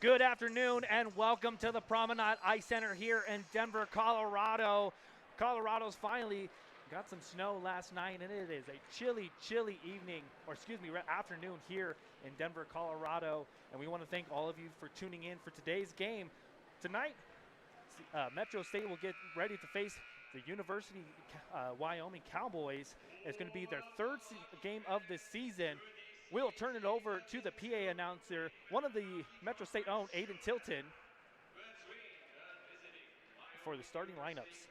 Good afternoon and welcome to the Promenade Ice Center here in Denver, Colorado. Colorado's finally got some snow last night, and it is a chilly, chilly afternoon here in Denver, Colorado. And we want to thank all of you for tuning in for today's game. Tonight, Metro State will get ready to face the University Wyoming Cowboys. It's going to be their third game of the season. We'll turn it over to the PA announcer, one of the Metro State-owned, Aiden Tilton, for the starting lineups.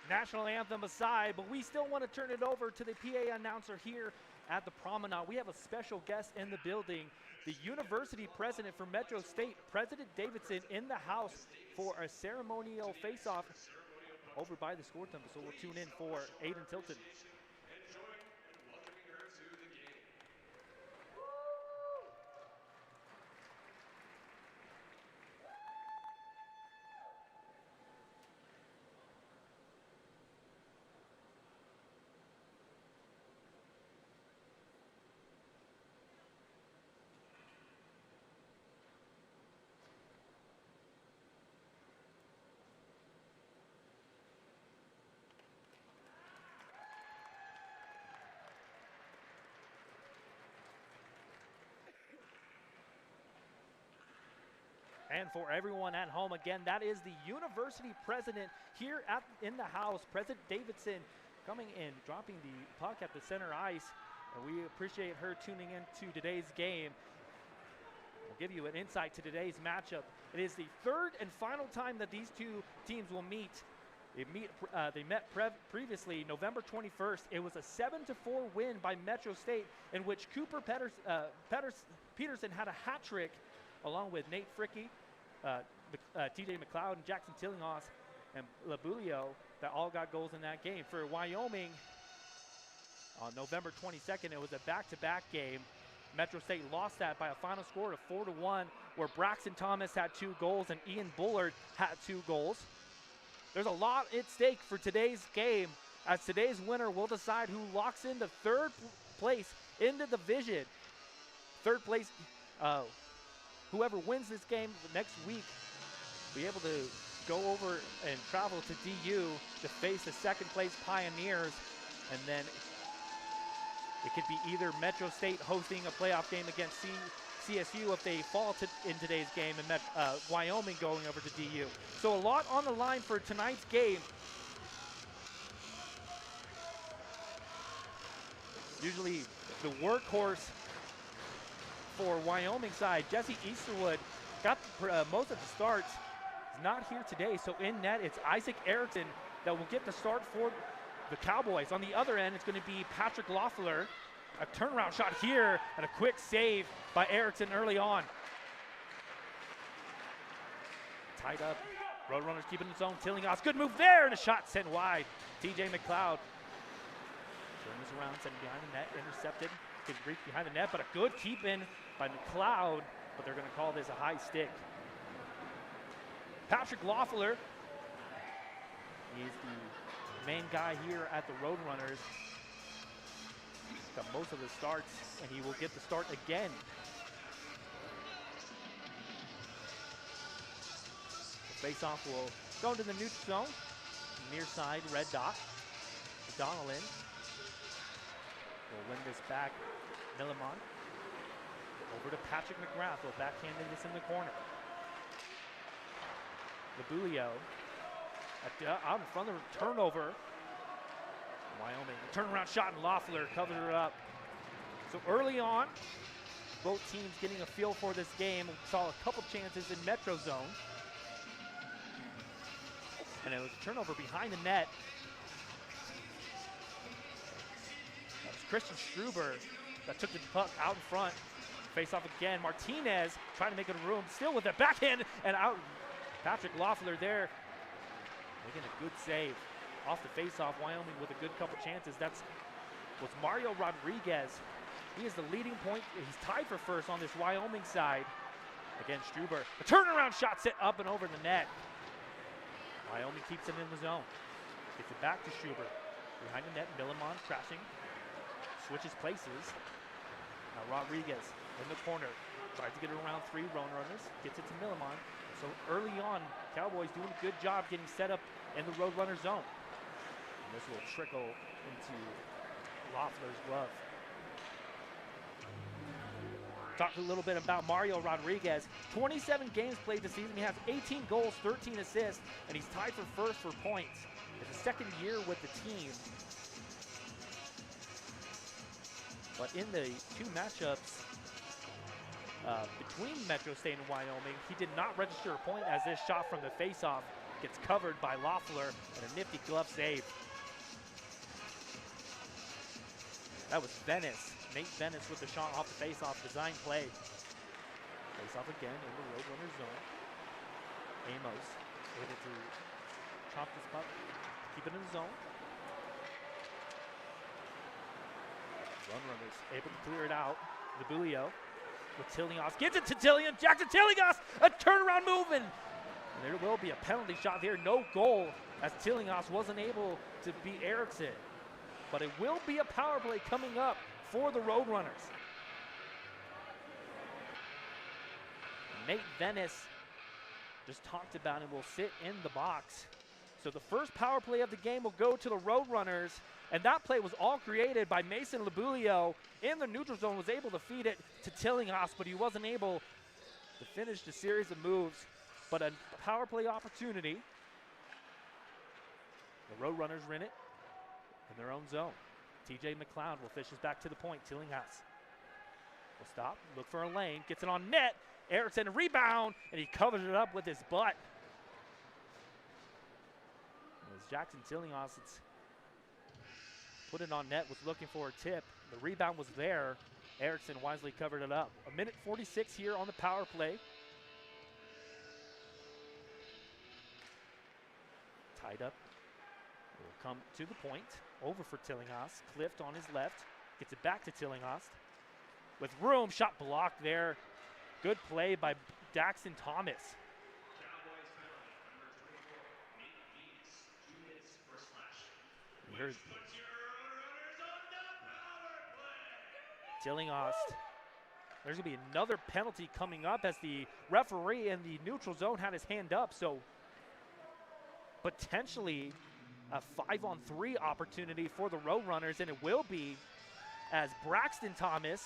National anthem aside, but we still want to turn it over to the PA announcer here at the Promenade. We have a special guest in the building, the university president for Metro State, President Davidson, in the house for a ceremonial face-off over by the score temple. So we'll tune in for Aiden Tilton. And for everyone at home, again, that is the university president here in the house, President Davidson, coming in, dropping the puck at the center ice. And we appreciate her tuning in to today's game. We'll give you an insight to today's matchup. It is the third and final time that these two teams will meet. They met previously November 21st. It was a 7-4 win by Metro State, in which Cooper Peterson had a hat trick, along with Nate Fricky, TJ McLeod, and Jackson Tillinghast, and Labulio, that all got goals in that game. For Wyoming, on November 22nd, it was a back-to-back game. Metro State lost that by a final score of 4-1, where Braxton Thomas had 2 goals and Ian Bullard had 2 goals. There's a lot at stake for today's game, as today's winner will decide who locks into 3rd place in the division. 3rd place, whoever wins this game next week will be able to go over and travel to DU to face the 2nd place Pioneers, and then it could be either Metro State hosting a playoff game against CSU if they fall in today's game, and Wyoming going over to DU. So a lot on the line for tonight's game. Usually the workhorse for Wyoming side, Jesse Easterwood, got most of the starts. He's not here today, so in net it's Isaac Erickson that will get the start for the Cowboys. On the other end, it's going to be Patrick Loeffler. A turnaround shot here and a quick save by Erickson early on. Tied up. Roadrunners keeping its own. Tillinghast, good move there, and a shot sent wide. TJ McLeod turns around, sent behind the net, intercepted. Gets reach behind the net, but a good keep in by McLeod, but they're going to call this a high stick. Patrick Loeffler, he is the main guy here at the Roadrunners. Got most of the starts, and he will get the start again. The face-off will go into the neutral zone. Near side, red dot. Donalyn will win this back. Millimon over to Patrick McGrath. Will backhanded this in the corner. Labulio out in front of the turnover. Wyoming, turnaround shot, and Loeffler covered her up. So early on, both teams getting a feel for this game. We saw a couple chances in Metro Zone. And it was a turnover behind the net. That was Christian Struber that took the puck out in front. Face off again. Martinez trying to make it a room. Still with the backhand and out. Patrick Loeffler there making a good save. Off the face-off, Wyoming with a good couple chances. Was Mario Rodriguez. He is the leading point. He's tied for first on this Wyoming side. Again, Struber. A turnaround shot set up and over the net. Wyoming keeps it in the zone. Gets it back to Struber. Behind the net, Millimon crashing. Switches places. Now Rodriguez in the corner. Tries to get it around 3 Roadrunners. Gets it to Millimon. So early on, Cowboys doing a good job getting set up in the Roadrunner zone. And this will trickle into Loeffler's glove. Talk a little bit about Mario Rodriguez. 27 games played this season. He has 18 goals, 13 assists, and he's tied for first for points. It's his 2nd year with the team. But in the 2 matchups between Metro State and Wyoming, he did not register a point, as this shot from the faceoff gets covered by Loeffler and a nifty glove save. That was Venice. Nate Venice with the shot off the faceoff, design play. Faceoff again in the Roadrunner zone. Amos able to chop this puck, keep it in the zone. Roadrunners able to clear it out. Labulio with Tillinghast, gets it to Jackson Tillinghast, a turnaround movement. And there will be a penalty shot here, no goal, as Tillinghast wasn't able to beat Erickson. But it will be a power play coming up for the Roadrunners. Nate Venice just talked about it will sit in the box. So the first power play of the game will go to the Roadrunners, and that play was all created by Mason Labulio in the neutral zone, was able to feed it to Tillinghast, but he wasn't able to finish the series of moves. But a power play opportunity. The Roadrunners win it in their own zone. TJ McLeod will fish this back to the point. Tillinghast will stop, look for a lane, gets it on net. Erickson rebound, and he covers it up with his butt. As Jackson Tillinghast put it on net, was looking for a tip. The rebound was there. Erickson wisely covered it up. 1:46 here on the power play. Tied up. Will come to the point. Over for Tillinghast. Clift on his left. Gets it back to Tillinghast. with room. Shot blocked there. Good play by Daxton Thomas. Here's Tillinghast. There's going to be another penalty coming up as the referee in the neutral zone had his hand up. So potentially a 5-on-3 opportunity for the Roadrunners, and it will be as Braxton Thomas,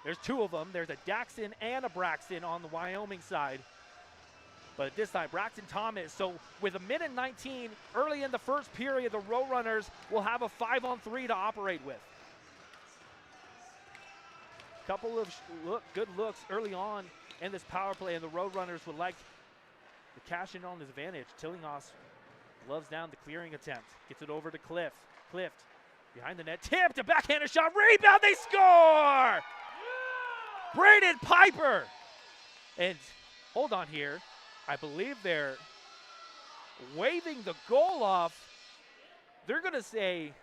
there's two of them. There's a Daxton and a Braxton on the Wyoming side. But this time, Braxton Thomas. So with 1:19 early in the first period, the Roadrunners will have a 5-on-3 to operate with. Couple of good looks early on in this power play, and the Roadrunners would like to cash in on this advantage. Tillinghast gloves down the clearing attempt. Gets it over to Cliff. Cliff behind the net. Tipped, a backhanded shot. Rebound, they score! Braden Piper. And hold on here. I believe they're waving the goal off. They're going to say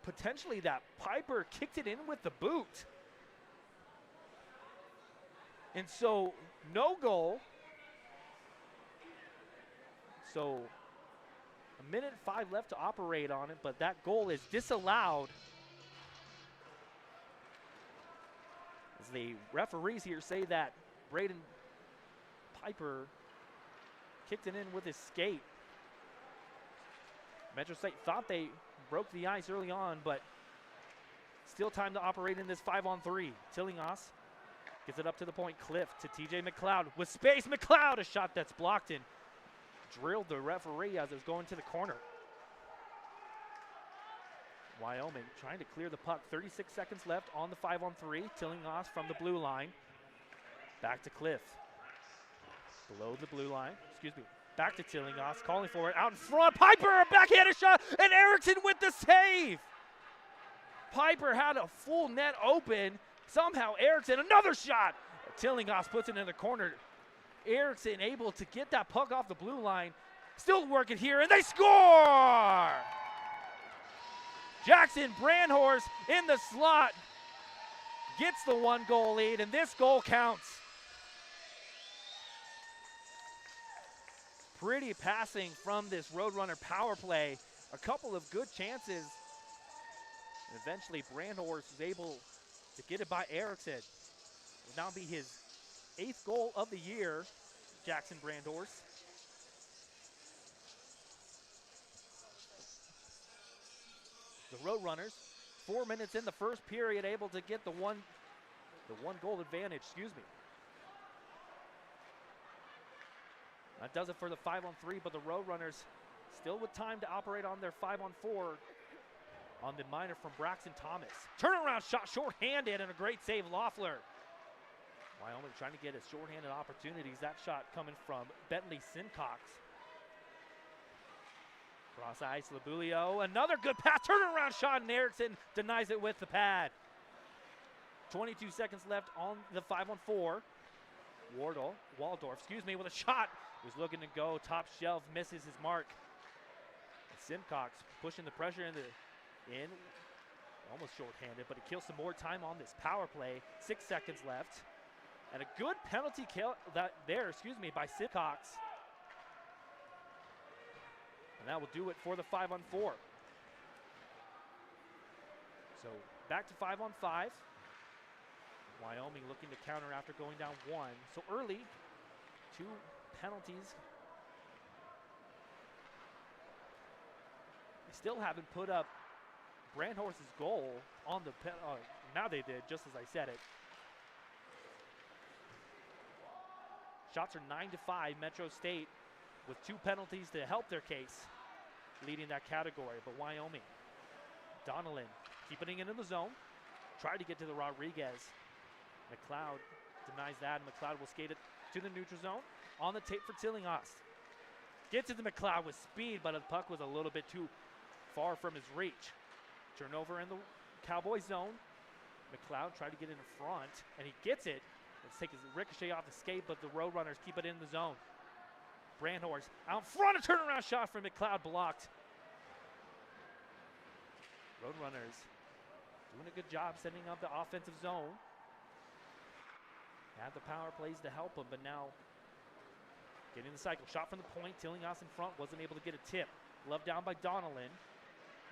potentially that Piper kicked it in with the boot. And so no goal. So 1:05 left to operate on it, but that goal is disallowed. As the referees here say that Braden Piper kicked it in with his skate. Metro State thought they broke the ice early on, but still time to operate in this 5-on-3. Tillinghast gets it up to the point. Cliff to TJ McLeod with space. McLeod, a shot that's blocked and drilled the referee as it was going to the corner. Wyoming trying to clear the puck. 36 seconds left on the 5-on-3. Tillinghast from the blue line. Back to Cliff. Below the blue line, back to Tillinghast, calling for it, out in front, Piper, a backhanded shot, and Erickson with the save! Piper had a full net open, somehow Erickson, another shot! Tillinghast puts it in the corner. Erickson able to get that puck off the blue line, still working here, and they score! Jackson Brandhorst in the slot, gets the 1-goal lead, and this goal counts. Pretty passing from this Roadrunner power play. A couple of good chances. And eventually Brandhorst was able to get it by Erickson. It will now be his 8th goal of the year, Jackson Brandhorst. The Roadrunners, 4 minutes in the first period, able to get the one goal advantage, That does it for the 5-on-3, but the Roadrunners still with time to operate on their 5-on-4 on the minor from Braxton Thomas. Turnaround shot, shorthanded, and a great save, Loeffler. Wyoming trying to get his shorthanded opportunities. That shot coming from Bentley Sincox. Cross ice, Labulio, another good pass, turnaround shot, and Erickson denies it with the pad. 22 seconds left on the 5-on-4. Waldorf, with a shot. He's looking to go top shelf, misses his mark. Simcox pushing the pressure in, almost shorthanded, but he kills some more time on this power play. 6 seconds left, and a good penalty kill by Simcox. And that will do it for the 5-on-4. So back to 5-on-5. Wyoming looking to counter after going down 1. So early, 2 penalties. They still haven't put up Brandhorst's goal on the now they did, just as I said it. Shots are 9-5. Metro State with 2 penalties to help their case, leading that category. But Wyoming, Donnellan keeping it in the zone, tried to get to the Rodriguez. McLeod denies that, and McLeod will skate it to the neutral zone. On the tape for Tillinghast. Gets it to McLeod with speed, but the puck was a little bit too far from his reach. Turnover in the Cowboy zone. McLeod tried to get in front, and he gets it. Let's take his ricochet off the skate, but the Roadrunners keep it in the zone. Brandhorst out front, a turnaround shot from McLeod blocked. Roadrunners doing a good job setting up the offensive zone. Had the power plays to help him, but now getting the cycle. Shot from the point, Tillinghast in front, wasn't able to get a tip. Glove down by Donnellan.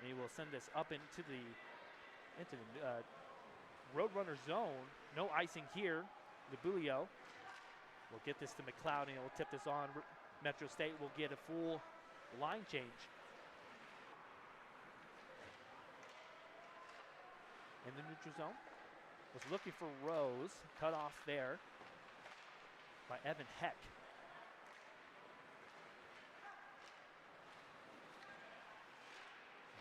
And he will send this up into the Roadrunner zone. No icing here. Nabulio will get this to McLeod, and he'll tip this on. Metro State will get a full line change. In the neutral zone. Was looking for Rose. Cut off there by Evan Heck.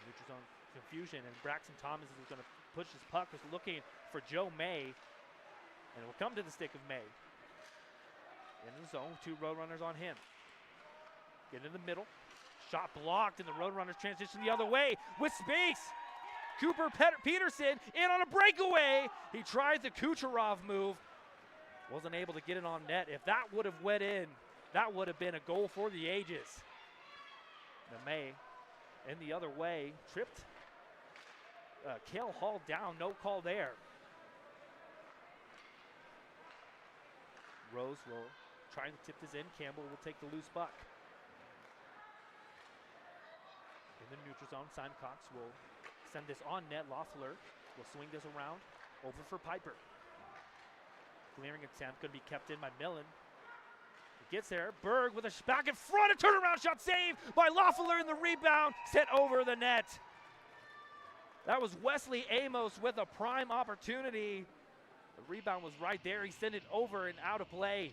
Neutral zone confusion, and Braxton Thomas is going to push his puck. Was looking for Joe May, and it will come to the stick of May. In the zone, 2 Roadrunners on him. Get in the middle. Shot blocked, and the Roadrunners transition the other way with space. Cooper Peterson in on a breakaway. He tried the Kucherov move. Wasn't able to get it on net. If that would have went in, that would have been a goal for the ages. Now May in the other way, tripped Cale Hall down, no call there. Rose will try to tip this in. Campbell will take the loose puck. In the neutral zone, Simon Cox will send this on net. Loeffler will swing this around, over for Piper. Clearing attempt could be kept in by Millen. He gets there, Berg with a back in front, a turnaround shot saved by Loeffler, and the rebound set over the net. That was Wesley Amos with a prime opportunity. The rebound was right there. He sent it over and out of play.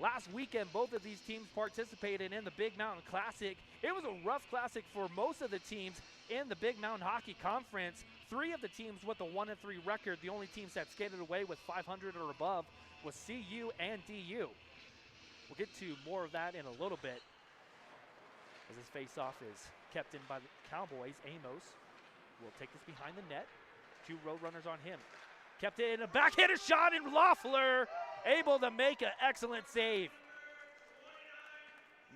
Last weekend, both of these teams participated in the Big Mountain Classic. It was a rough classic for most of the teams in the Big Mountain Hockey Conference. 3 of the teams with a 1-3 record. The only teams that skated away with 500 or above was CU and DU. We'll get to more of that in a little bit, as this face-off is kept in by the Cowboys. Amos will take this behind the net. 2 Roadrunners on him. Kept it in a backhanded shot, and Loeffler able to make an excellent save.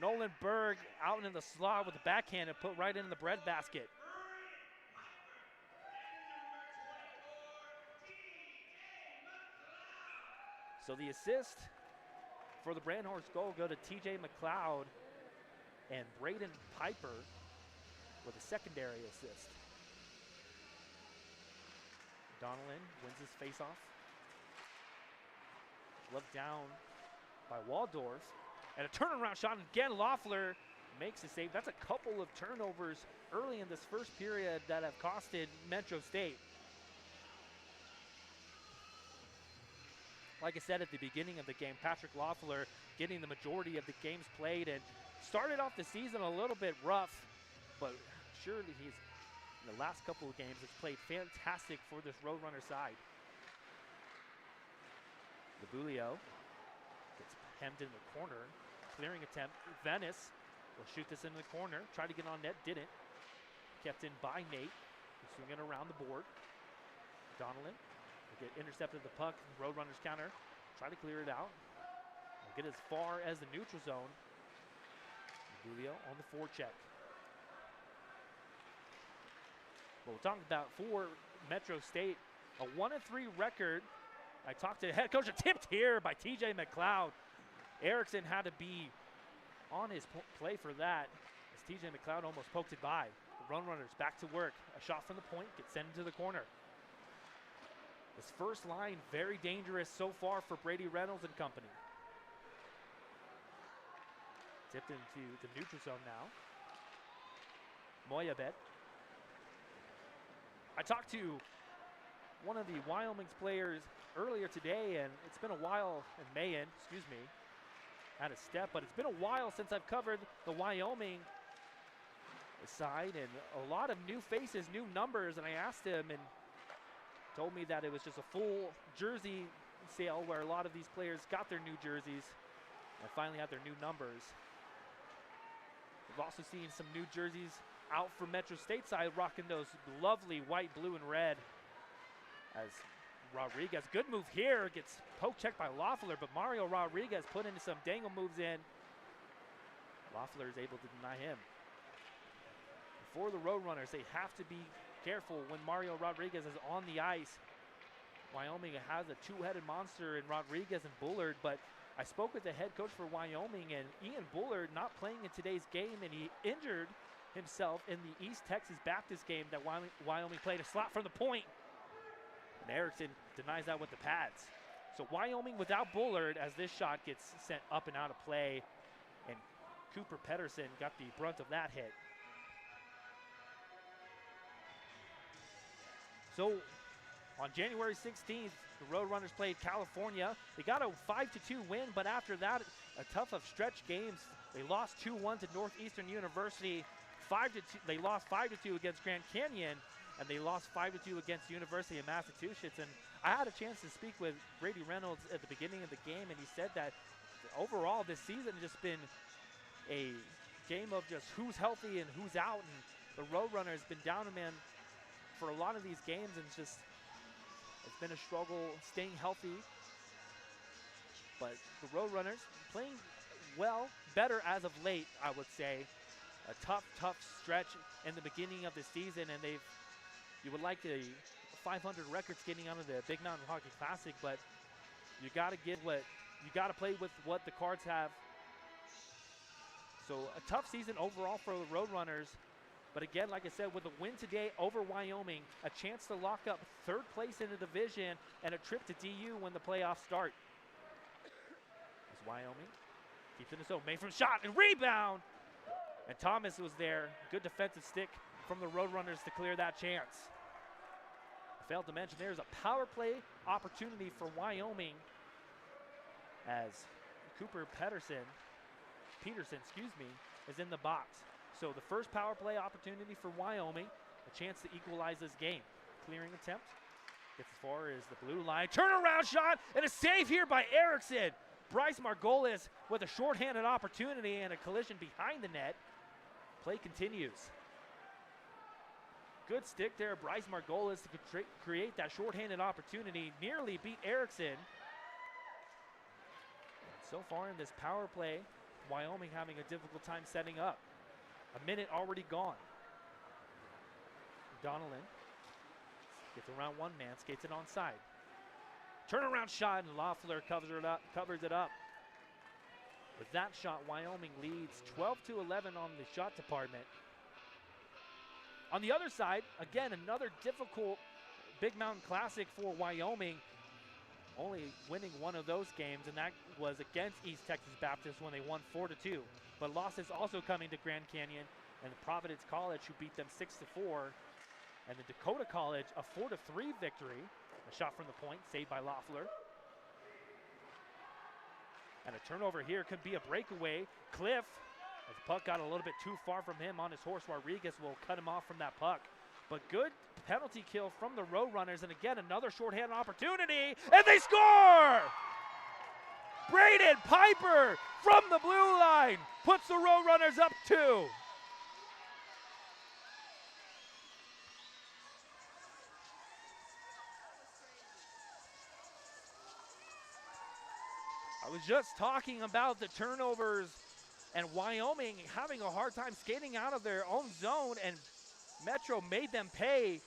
Nolan Berg out in the slot with the backhand and put right in the breadbasket. So the assist for the Brandhorse goal go to TJ McLeod and Braden Piper with a secondary assist. Donnellan wins his faceoff. Left down by Waldorf. And a turnaround shot, and again Loeffler makes a save. That's a couple of turnovers early in this first period that have costed Metro State. Like I said at the beginning of the game, Patrick Loeffler getting the majority of the games played, and started off the season a little bit rough, but surely he's, in the last couple of games, has played fantastic for this Roadrunner side. Nabulio gets hemmed in the corner. Clearing attempt. Venice will shoot this into the corner. Tried to get on net, didn't. Kept in by Nate. Swinging around the board. Donnellan will get intercepted the puck. Roadrunners counter. Try to clear it out. Will get as far as the neutral zone. Nabulio on the forecheck. Well, we're talking about for Metro State, a 1-3 record. I talked to the head coach, tipped here by TJ McLeod. Erickson had to be on his play for that, as TJ McLeod almost poked it by. The Roadrunners back to work. A shot from the point gets sent into the corner. This first line very dangerous so far for Brady Reynolds and company. Tipped into the neutral zone now. Moyabet. I talked to one of the Wyoming's players earlier today, and it's been a while, and Mayan, excuse me, had a step, but it's been a while since I've covered the Wyoming side, and a lot of new faces, new numbers, and I asked him, and told me that it was just a full jersey sale where a lot of these players got their new jerseys and finally had their new numbers. We've also seen some new jerseys out from Metro State side, rocking those lovely white, blue, and red, as Rodriguez, good move here, gets poke checked by Loeffler, but Mario Rodriguez put into some dangle moves in. Loeffler is able to deny him. For the Roadrunners, they have to be careful when Mario Rodriguez is on the ice. Wyoming has a two-headed monster in Rodriguez and Bullard, but I spoke with the head coach for Wyoming, and Ian Bullard not playing in today's game, and he injured himself in the East Texas Baptist game that Wyoming played. A slot from the point, and Erickson denies that with the pads. So Wyoming without Bullard as this shot gets sent up and out of play, and Cooper Pedersen got the brunt of that hit. So on January 16th, the Roadrunners played California. They got a 5-2 win, but after that, a tough of stretch games. They lost 2-1 to Northeastern University. They lost 5-2 against Grand Canyon, and they lost 5-2 against University of Massachusetts. And I had a chance to speak with Brady Reynolds at the beginning of the game, and he said that overall this season has just been a game of just who's healthy and who's out, and the Roadrunners been down a man for a lot of these games, and it's been a struggle staying healthy. But the Roadrunners playing well, better as of late, I would say. A tough stretch in the beginning of the season, and you would like the 500 records getting out of the Big Mountain Hockey Classic, but you got to play with what the Cards have. So a tough season overall for the Roadrunners. But again, like I said, with a win today over Wyoming, a chance to lock up third place in the division and a trip to DU when the playoffs start. As Wyoming keeps in his own, made from shot and rebound. And Thomas was there. Good defensive stick from the Roadrunners to clear that chance. I failed to mention there's a power play opportunity for Wyoming as Cooper Peterson, is in the box. So the first power play opportunity for Wyoming, a chance to equalize this game. Clearing attempt, gets as far as the blue line. Turnaround shot and a save here by Erickson. Bryce Margolis with a shorthanded opportunity and a collision behind the net. Play continues. Good stick there, Bryce Margolis, to create that shorthanded opportunity. Nearly beat Erickson. So far in this power play, Wyoming having a difficult time setting up. A minute already gone. Donnellan gets around one man, skates it onside. Turnaround shot, and Loeffler covers it up. With that shot, Wyoming leads 12-11 on the shot department. On the other side, again, another difficult Big Mountain Classic for Wyoming. Only winning one of those games, and that was against East Texas Baptist when they won 4-2. But losses also coming to Grand Canyon and Providence College, who beat them 6-4. And the Dakota College, a 4-3 victory. A shot from the point, saved by Loeffler. And a turnover here could be a breakaway. Cliff, as the puck got a little bit too far from him on his horse, Rodriguez will cut him off from that puck. But good penalty kill from the Roadrunners, and again, another shorthand opportunity, and they score! Braden Piper from the blue line puts the Roadrunners up 2. I was just talking about the turnovers and Wyoming having a hard time skating out of their own zone, and Metro made them pay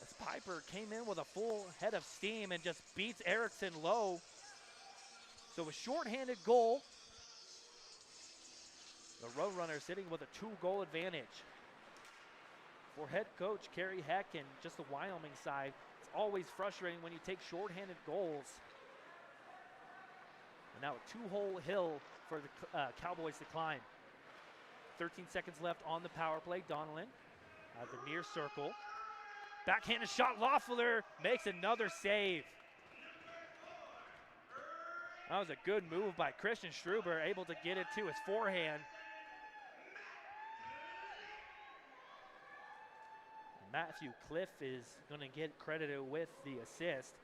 as Piper came in with a full head of steam and just beats Erickson low. So a shorthanded goal. The Roadrunners sitting with a 2-goal advantage. For head coach Kerry Heck and just the Wyoming side, it's always frustrating when you take shorthanded goals. And now a 2-hole hill for the Cowboys to climb. 13 seconds left on the power play. Donnellan at the near circle. Backhanded shot, Loeffler makes another save. That was a good move by Christian Struber, able to get it to his forehand. Matthew Cliff is going to get credited with the assist.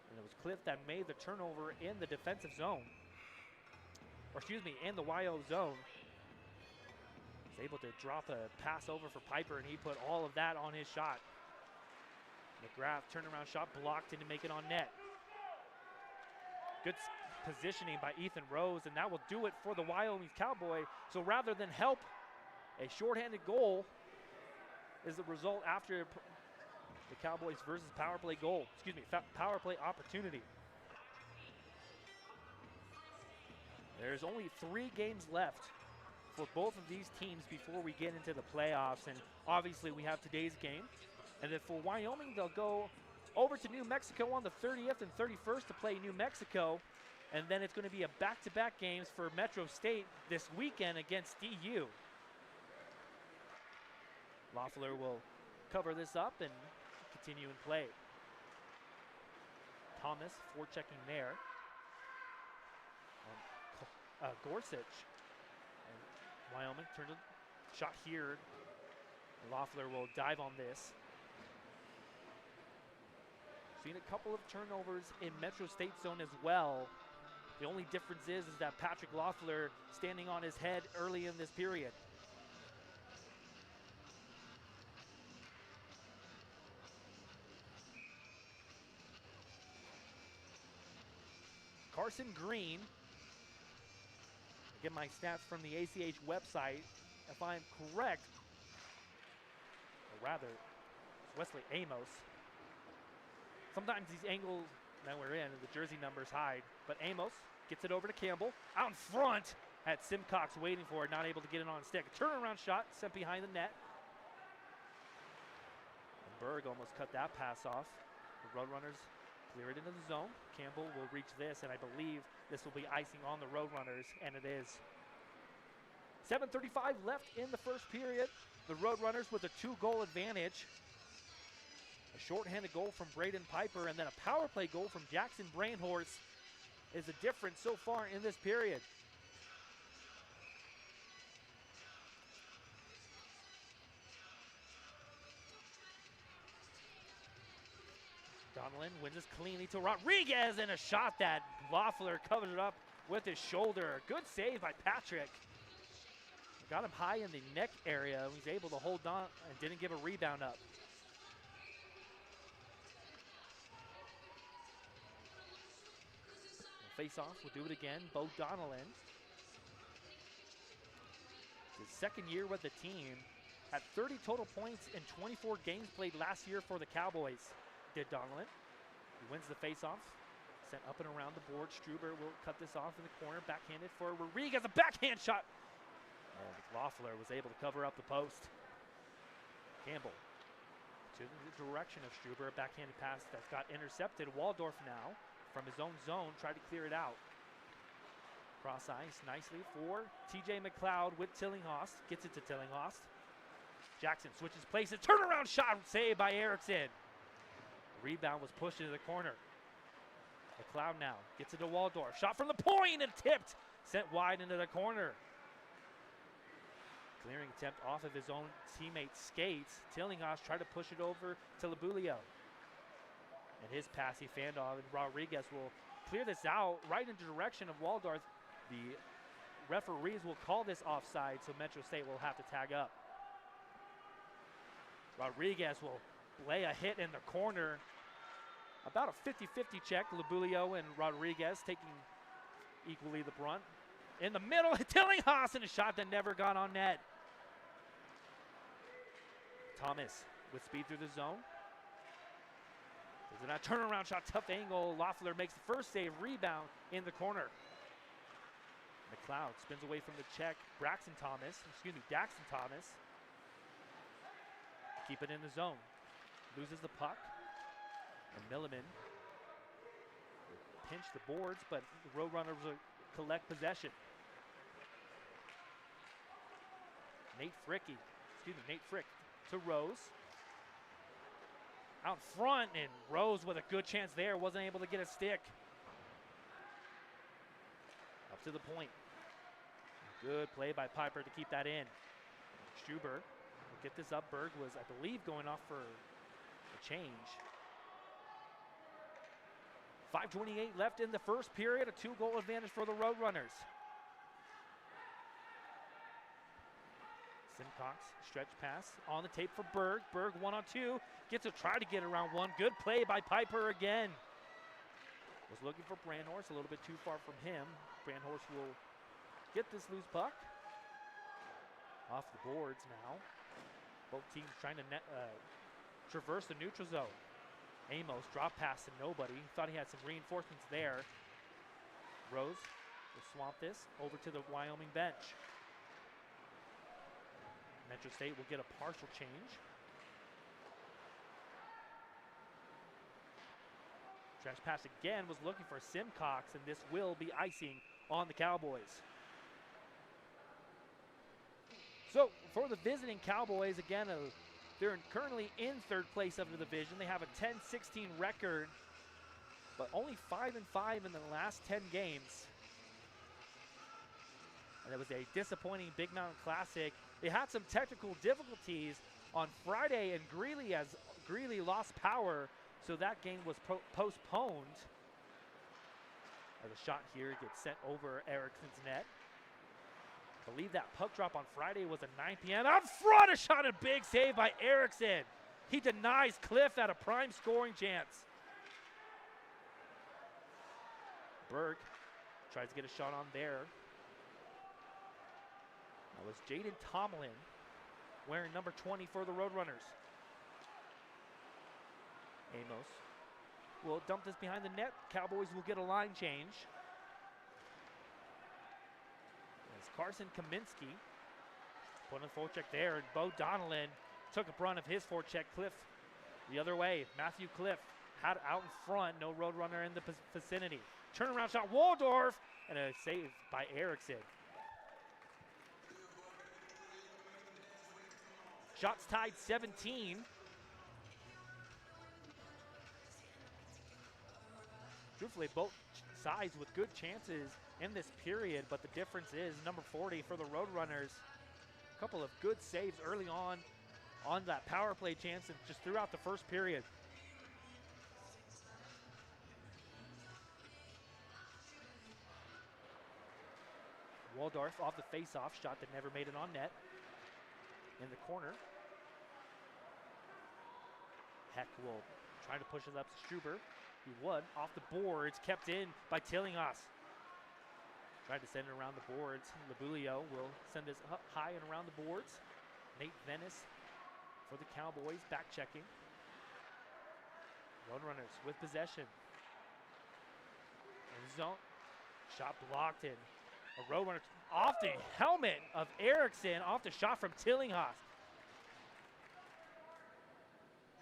And it was Cliff that made the turnover in the defensive zone. Or excuse me, in the YO zone. He's able to drop a pass over for Piper, and he put all of that on his shot. McGrath turnaround shot blocked and to make it on net. Good positioning by Ethan Rose, and that will do it for the Wyoming Cowboy. So rather than help, a shorthanded goal is the result after the Cowboys versus power play goal. Excuse me, power play opportunity. There's only 3 games left for both of these teams before we get into the playoffs, and obviously we have today's game. And then for Wyoming, they'll go over to New Mexico on the 30th and 31st to play New Mexico, and then it's going to be a back-to-back games for Metro State this weekend against DU. Loeffler will cover this up and continue in play. Thomas forechecking there. Gorsuch. And Wyoming turned a shot here. Loeffler will dive on this. Seen a couple of turnovers in Metro State zone as well. The only difference is that Patrick Loeffler standing on his head early in this period. Carson Green. Get my stats from the ACH website. If I'm correct, or rather, it's Wesley Amos. Sometimes these angles that we're in, the jersey numbers hide, but Amos gets it over to Campbell. Out in front, had Simcox waiting for it, not able to get it on stick. A turnaround shot sent behind the net. And Berg almost cut that pass off. The Roadrunners clear it into the zone. Campbell will reach this, and I believe this will be icing on the Roadrunners, and it is. 7:35 left in the first period. The Roadrunners with a 2-goal advantage. A shorthanded goal from Braden Piper, and then a power play goal from Jackson Brainhorse is the difference so far in this period. Donlin wins this cleanly to Rodriguez, and a shot that Loeffler covered it up with his shoulder. Good save by Patrick. Got him high in the neck area. He's able to hold on and didn't give a rebound up. Face off, we'll do it again. Bo Donlin. His second year with the team. Had 30 total points in 24 games played last year for the Cowboys. Did Donlin. He wins the face-off. Sent up and around the board. Struber will cut this off in the corner. Backhanded for Rodriguez. A backhand shot. And Loeffler was able to cover up the post. Campbell to the direction of Struber. A backhanded pass that's got intercepted. Waldorf now from his own zone tried to clear it out. Cross ice nicely for TJ McLeod with Tillinghast. Gets it to Tillinghast. Jackson switches places. Turnaround shot saved by Erickson. Rebound was pushed into the corner. McLeod now gets it to Waldorf. Shot from the point and tipped. Sent wide into the corner. Clearing attempt off of his own teammate's skates. Tillinghast tried to push it over to Labulio. And his pass he fanned off, and Rodriguez will clear this out right in the direction of Waldorf. The referees will call this offside, so Metro State will have to tag up. Rodriguez will lay a hit in the corner. About a 50-50 check. Labulio and Rodriguez taking equally the brunt. In the middle, Tillinghast, and a shot that never got on net. Thomas with speed through the zone. There's a turnaround shot, tough angle. Loeffler makes the first save, rebound in the corner. McLeod spins away from the check. Daxton Thomas. Keep it in the zone. Loses the puck. And Milliman pinch the boards, but the Roadrunners will collect possession. Nate Frick to Rose. Out front, and Rose with a good chance there. Wasn't able to get a stick. Up to the point. Good play by Piper to keep that in. Struber will get this up. Berg was, I believe, going off for a change. 5:28 left in the first period. A 2-goal advantage for the Roadrunners. Simcox, stretch pass on the tape for Berg. Berg 1-on-2, gets to try to get around one. Good play by Piper again. Was looking for Brainhorse, a little bit too far from him. Brainhorse will get this loose puck. Off the boards now. Both teams trying to traverse the neutral zone. Amos drop pass to nobody. Thought he had some reinforcements there. Rose will swamp this over to the Wyoming bench. Metro State will get a partial change. Stretch pass again, was looking for Simcox, and this will be icing on the Cowboys. So for the visiting Cowboys, again, they're currently in third place of the division. They have a 10-16 record, but only 5-5 in the last 10 games. And it was a disappointing Big Mountain Classic. They had some technical difficulties on Friday, and Greeley lost power, so that game was postponed. As a shot here gets sent over Erickson's net. I believe that puck drop on Friday was a 9 p.m. Up front, a shot, a big save by Erickson. He denies Cliff at a prime scoring chance. Berg tries to get a shot on there. That was Jaden Tomlin wearing number 20 for the Roadrunners. Amos will dump this behind the net. Cowboys will get a line change. As Carson Kaminsky put on the forecheck there, and Bo Donnellan took a brunt of his forecheck. Cliff the other way. Matthew Cliff had it out in front. No Roadrunner in the vicinity. Turnaround shot, Waldorf, and a save by Erickson. Shots tied 17. Truthfully, both sides with good chances in this period, but the difference is number 40 for the Roadrunners. A couple of good saves early on that power play chance and just throughout the first period. Waldorf off the face-off shot that never made it on net. In the corner. Heck will try to push it up to Struber. He would. Off the boards, kept in by Tillinghast. Tried to send it around the boards. Labulio will send this up high and around the boards. Nate Venice for the Cowboys, back checking. Roadrunners with possession. In the zone. Shot blocked in. A Roadrunner off the helmet of Erickson, off the shot from Tillinghast.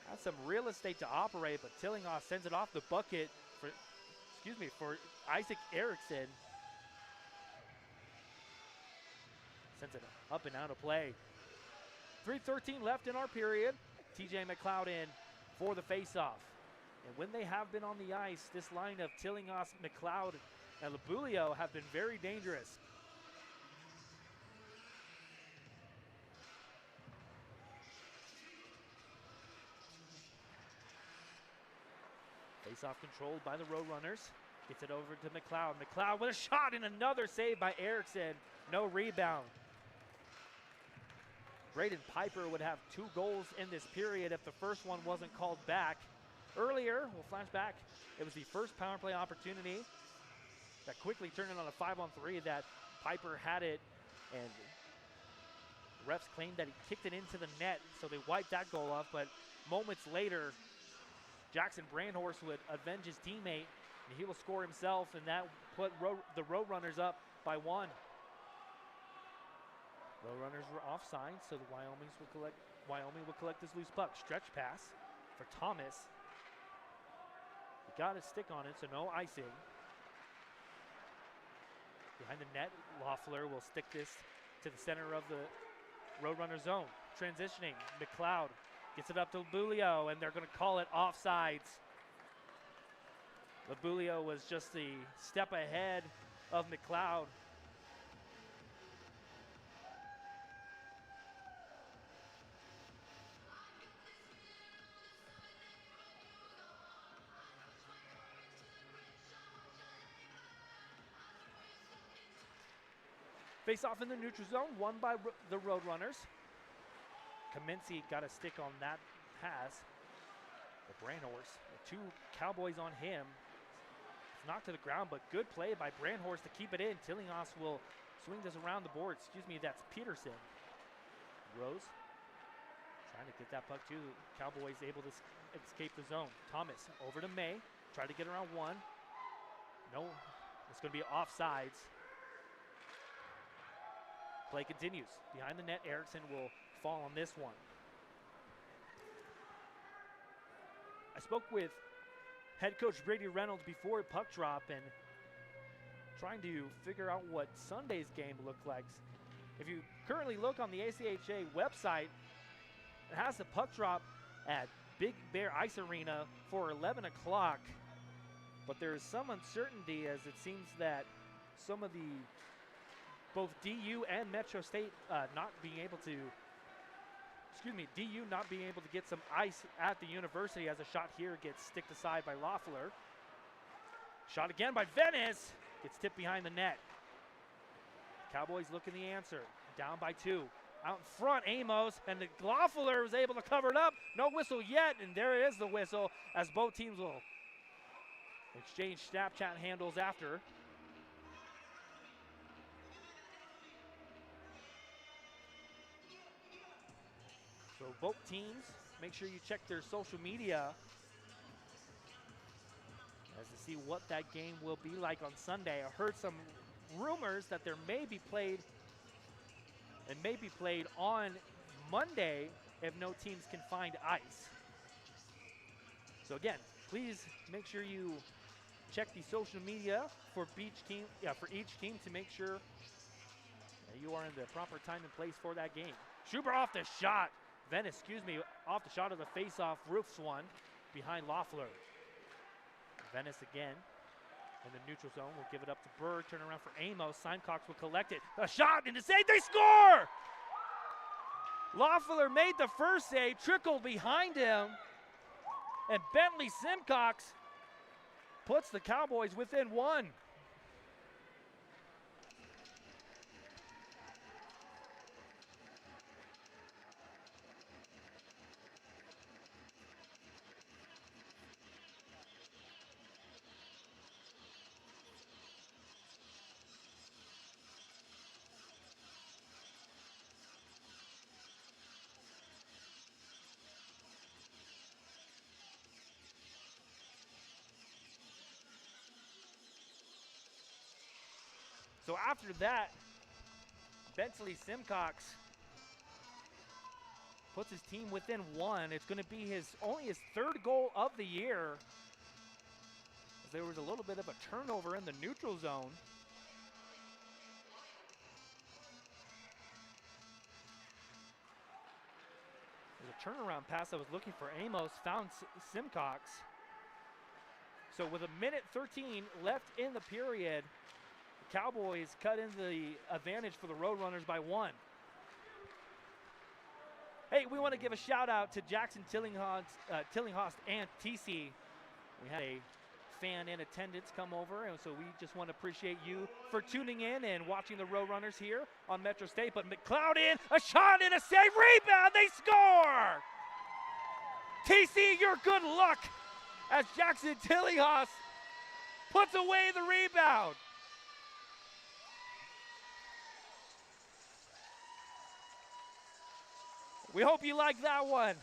Has some real estate to operate, but Tillinghast sends it off the bucket for Isaac Erickson. Sends it up and out of play. 3:13 left in our period. TJ McLeod in for the faceoff. And when they have been on the ice, this line of Tillinghast, McLeod, and Labulio have been very dangerous. Face-off controlled by the Roadrunners. Gets it over to McLeod. McLeod with a shot and another save by Erickson. No rebound. Braden Piper would have 2 goals in this period if the first one wasn't called back. Earlier, we'll flash back, it was the first power play opportunity that quickly turned it on a 5-on-3 that Piper had it, and refs claimed that he kicked it into the net, so they wiped that goal off, but moments later, Jackson Brandhorst would avenge his teammate, and he will score himself, and that put the Roadrunners up by 1. Roadrunners were offside, so the Wyoming will collect this loose puck. Stretch pass for Thomas. He got his stick on it, so no icing. Behind the net, Loeffler will stick this to the center of the Roadrunner zone. Transitioning, McLeod gets it up to Labulio, and they're going to call it offsides. Labulio was just the step ahead of McLeod. Face off in the neutral zone, won by the Roadrunners. Kaminsky got a stick on that pass. The Brandhorst, the 2 Cowboys on him. It's knocked to the ground, but good play by Brandhorst to keep it in. Tillinghast will swing this around the board. Excuse me, that's Peterson. Rose Trying to get that puck too. Cowboys able to escape the zone. Thomas over to May. Try to get around one. No, it's going to be offsides. Play continues. Behind the net, Erickson will fall on this one. I spoke with head coach Brady Reynolds before puck drop and trying to figure out what Sunday's game looked like. If you currently look on the ACHA website, it has the puck drop at Big Bear Ice Arena for 11 o'clock. But there is some uncertainty as it seems that some of the both DU and Metro State not being able to, DU not being able to get some ice at the university as a shot here gets sticked aside by Loeffler. Shot again by Venice, gets tipped behind the net. Cowboys looking the answer, down by 2. Out in front, Amos, and the Loeffler was able to cover it up. No whistle yet, and there is the whistle as both teams will exchange Snapchat handles after. So both teams, make sure you check their social media as to see what that game will be like on Sunday. I heard some rumors that there may be played on Monday if no teams can find ice. So again, please make sure you check the social media for each team to make sure that you are in the proper time and place for that game. Schuber off the shot. Venice, off the shot of the face-off. Roofs one behind Loeffler. Venice again in the neutral zone. We'll give it up to Berg. Turn around for Amos. Simecox will collect it. A shot and a save. They score! Loeffler made the first save. Trickled behind him. And Bentley Simcox puts the Cowboys within 1. So after that, Bentley Simcox puts his team within 1. It's going to be only his 3rd goal of the year. As there was a little bit of a turnover in the neutral zone. There's a turnaround pass I was looking for. Amos found Simcox. So with 1:13 left in the period, Cowboys cut into the advantage for the Roadrunners by 1. Hey, we want to give a shout out to Jackson Tillinghast and TC. We had a fan in attendance come over, and so we just want to appreciate you for tuning in and watching the Roadrunners here on Metro State. But McLeod in, a shot and a save, rebound, they score! TC, your good luck as Jackson Tillinghast puts away the rebound. We hope you like that one.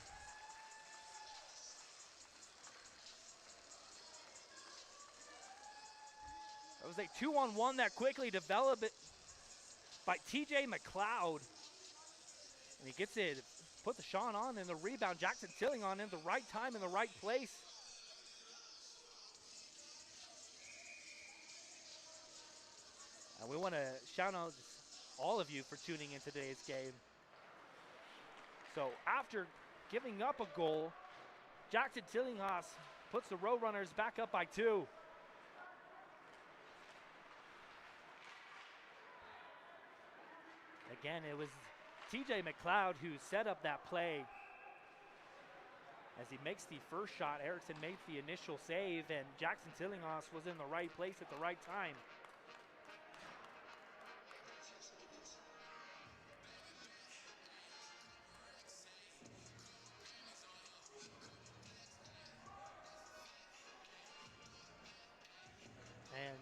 It was a 2-on-1 that quickly developed by TJ McLeod. And he gets it, put the shot on and the rebound. Jackson Tillinghast in the right time in the right place. And we want to shout out all of you for tuning in today's game. So after giving up a goal, Jackson Tillinghast puts the Roadrunners back up by 2. Again, it was TJ McLeod who set up that play. As he makes the first shot, Erickson made the initial save, and Jackson Tillinghast was in the right place at the right time. And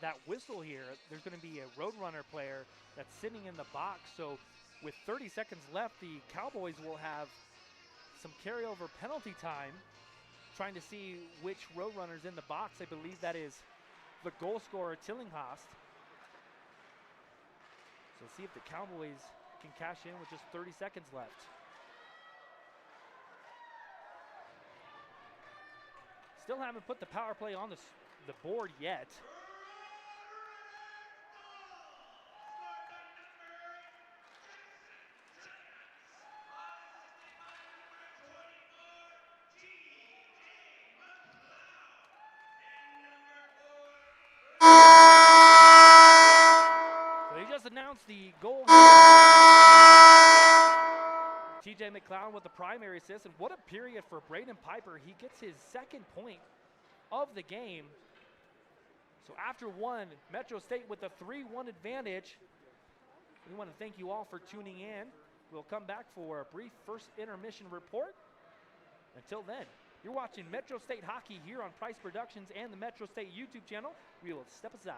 that whistle here, there's going to be a Roadrunner player that's sitting in the box. So with 30 seconds left, the Cowboys will have some carryover penalty time, trying to see which Roadrunners in the box. I believe that is the goal scorer, Tillinghast. So see if the Cowboys can cash in with just 30 seconds left. Still haven't put the power play on the board yet. So he just announced the goal. TJ McLeod with the primary assist, and what a period for Braden Piper. He gets his second point of the game. So after one, Metro State with a 3-1 advantage. We want to thank you all for tuning in. We'll come back for a brief first intermission report. Until then, you're watching Metro State Hockey here on Price Productions and the Metro State YouTube channel. We will step aside.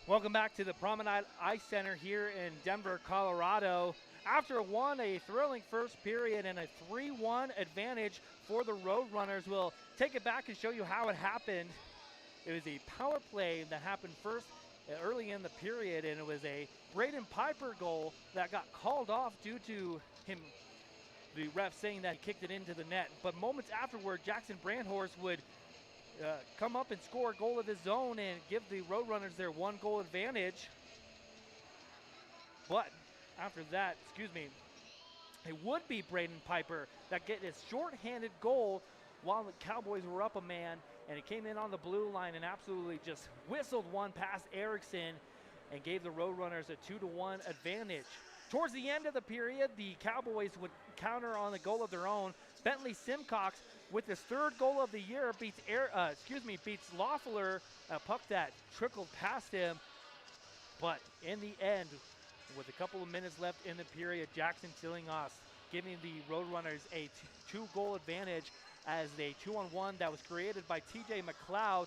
Welcome back to the Promenade Ice Center here in Denver, Colorado. After a thrilling first period and a 3-1 advantage for the Roadrunners, we'll take it back and show you how it happened. It was a power play that happened first early in the period, and it was a Braden Piper goal that got called off due to him, the ref saying that he kicked it into the net. But moments afterward, Jackson Brandhorst would come up and score a goal of his own and give the Roadrunners their 1-goal advantage. But after that, it would be Braden Piper that get his short-handed goal while the Cowboys were up a man, and it came in on the blue line and absolutely just whistled one past Erickson and gave the Roadrunners a 2-1 advantage. Towards the end of the period, the Cowboys would counter on a goal of their own. Bentley Simcox, with his 3rd goal of the year, beats Loeffler, a puck that trickled past him. But in the end, with a couple of minutes left in the period, Jackson Tillinghast giving the Roadrunners a 2-goal advantage as a 2-on-1 that was created by TJ McLeod.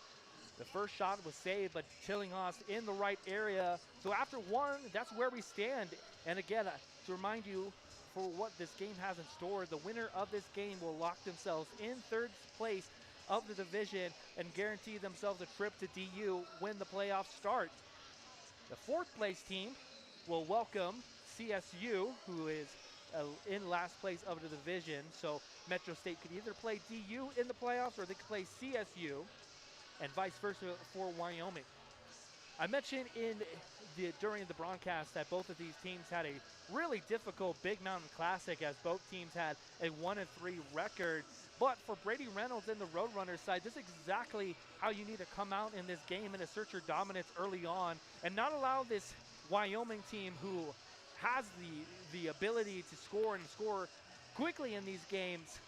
The first shot was saved, but Tillinghast in the right area. So after one, that's where we stand. And again, to remind you, for what this game has in store, the winner of this game will lock themselves in 3rd place of the division and guarantee themselves a trip to DU when the playoffs start. The 4th place team will welcome CSU, who is in last place of the division. So Metro State could either play DU in the playoffs or they could play CSU, and vice versa for Wyoming. I mentioned during the broadcast that both of these teams had a really difficult Big Mountain Classic, as both teams had a 1-3 record. But for Brady Reynolds and the Roadrunners side, this is exactly how you need to come out in this game and assert your dominance early on and not allow this Wyoming team, who has the ability to score quickly in these games,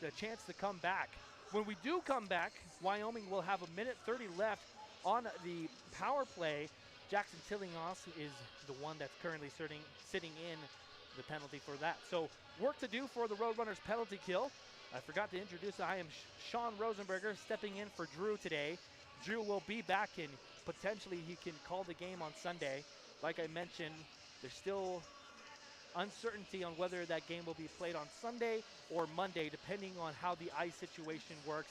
the chance to come back. When we do come back, Wyoming will have 1:30 left on the power play. Jackson Tillinghast is the one that's currently sitting in the penalty for that. So work to do for the Roadrunners penalty kill. I forgot to introduce, I am Sean Rosenberger stepping in for Drew today. Drew will be back, and potentially he can call the game on Sunday. Like I mentioned, there's still uncertainty on whether that game will be played on Sunday or Monday, depending on how the ice situation works.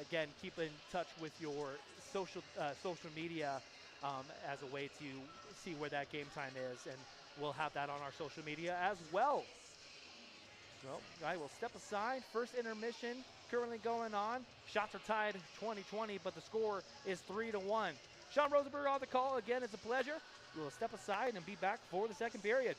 Again, keep in touch with your social media as a way to see where that game time is, and we'll have that on our social media as well. So I will step aside. First intermission currently going on. Shots are tied 20-20, but the score is 3-1. Sean Rosenberg on the call. Again, it's a pleasure. We will step aside and be back for the 2nd period.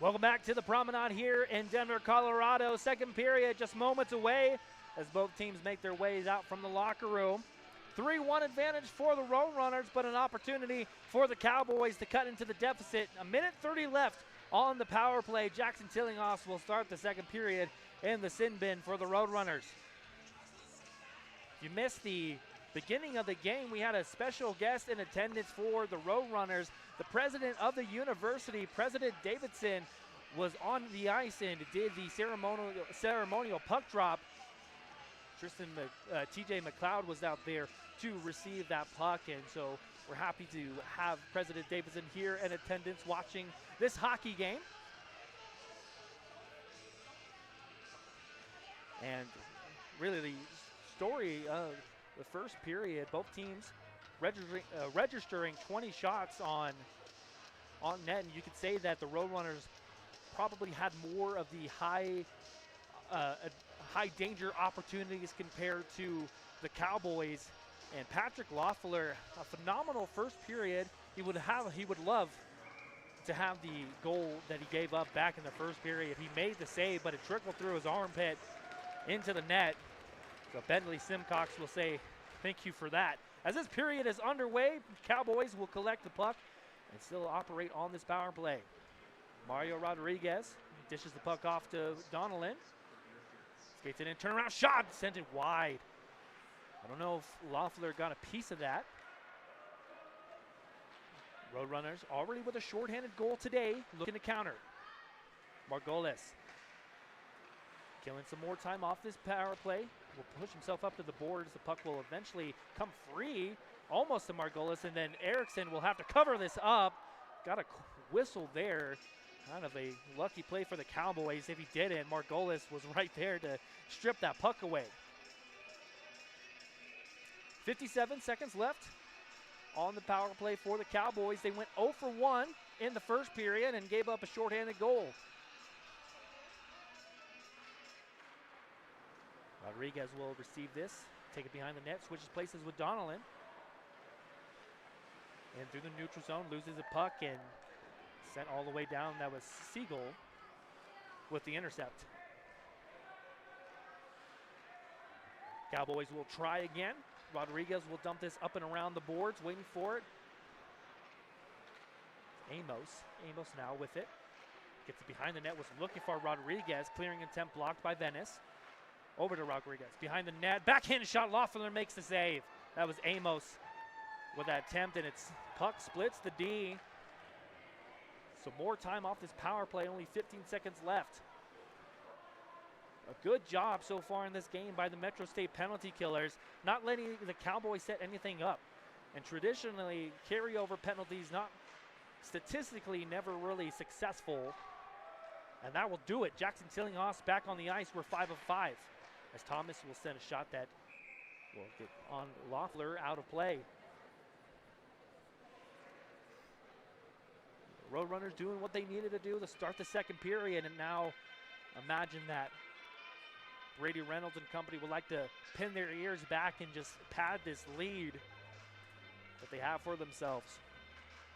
Welcome back to the Promenade here in Denver, Colorado. Second period just moments away as both teams make their ways out from the locker room. 3-1 advantage for the Roadrunners, but an opportunity for the Cowboys to cut into the deficit. A minute 30 left on the power play. Jackson Tillinghast will start the second period in the sin bin for the Roadrunners. If you missed the beginning of the game, we had a special guest in attendance for the Roadrunners. The president of the university, President Davidson, was on the ice and did the ceremonial puck drop. TJ McLeod was out there to receive that puck, and so we're happy to have President Davidson here in attendance watching this hockey game. And really the story of the first period, both teams registering 20 shots on net, and you could say that the Roadrunners probably had more of the high danger opportunities compared to the Cowboys. And Patrick Loeffler, a phenomenal first period. He would love to have the goal that he gave up back in the first period. He made the save, but it trickled through his armpit into the net. So Bentley Simcox will say thank you for that. As this period is underway, Cowboys will collect the puck and still operate on this power play. Mario Rodriguez dishes the puck off to Donnellan. Skates it in, turnaround shot, sent it wide. I don't know if Loeffler got a piece of that. Roadrunners already with a shorthanded goal today, looking to counter. Margolis killing some more time off this power play. Will push himself up to the boards. The puck will eventually come free, almost to Margolis, and then Erickson will have to cover this up. Got a whistle there. Kind of a lucky play for the Cowboys. If he didn't, Margolis was right there to strip that puck away. 57 seconds left on the power play for the Cowboys. They went 0 for 1 in the first period and gave up a shorthanded goal. Rodriguez will receive this, take it behind the net, switches places with Donnellan. And through the neutral zone, loses the puck and sent all the way down. That was Siegel with the intercept. Cowboys will try again. Rodriguez will dump this up and around the boards, waiting for it. Amos now with it. Gets it behind the net, was looking for Rodriguez. Clearing attempt blocked by Venice. Over to Rodriguez, behind the net. Backhand shot, Loeffler makes the save. That was Amos with that attempt, and it's puck splits the D. So more time off this power play, only 15 seconds left. A good job so far in this game by the Metro State penalty killers, not letting the Cowboys set anything up. And traditionally, carryover penalties not statistically never really successful. And that will do it. Jackson Tillinghast back on the ice. We're 5 of 5. As Thomas will send a shot that will get on Loeffler, out of play. Roadrunners doing what they needed to do to start the second period, and now imagine that Brady Reynolds and company would like to pin their ears back and just pad this lead that they have for themselves.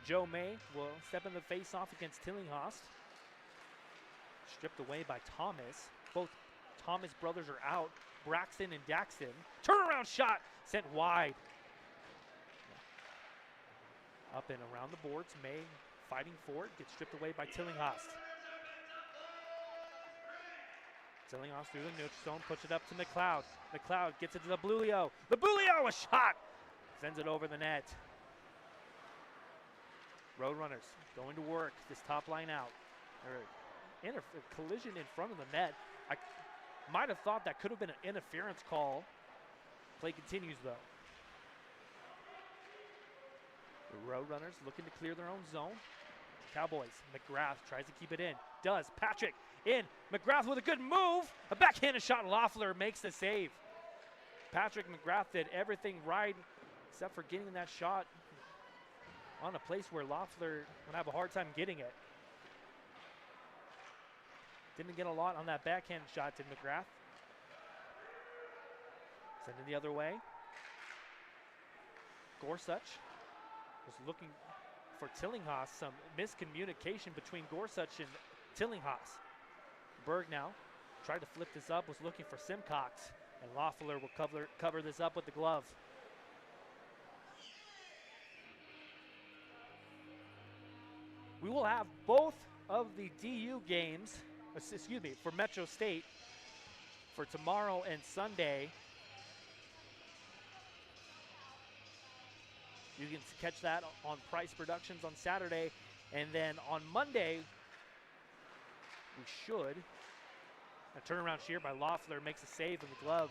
Joe May will step in the face-off against Tillinghast. Stripped away by Thomas. Both Thomas brothers are out. Braxton and Daxton. Turnaround shot sent wide. Up and around the boards. May fighting for it. Gets stripped away by Tillinghast. Tillinghast through the neutral zone. Puts it up to McLeod. McLeod gets it to the Blulio. The Blulio, a shot. Sends it over the net. Roadrunners going to work. This top line out. A collision in front of the net. I might have thought that could have been an interference call. Play continues though. The Roadrunners looking to clear their own zone. Cowboys, McGrath tries to keep it in. Does. Patrick in. McGrath with a good move. A backhanded shot. Loeffler makes the save. Patrick McGrath did everything right except for getting that shot on a place where Loeffler would have a hard time getting it. Didn't get a lot on that backhand shot, did McGrath. Send it the other way. Gorsuch was looking for Tillinghast. Some miscommunication between Gorsuch and Tillinghast. Berg now tried to flip this up, was looking for Simcox, and Loeffler will cover this up with the glove. We will have both of the DU games, for Metro State for tomorrow and Sunday. You can catch that on Price Productions on Saturday. And then on Monday, we should. A turnaround shear by Loeffler makes a save in the glove.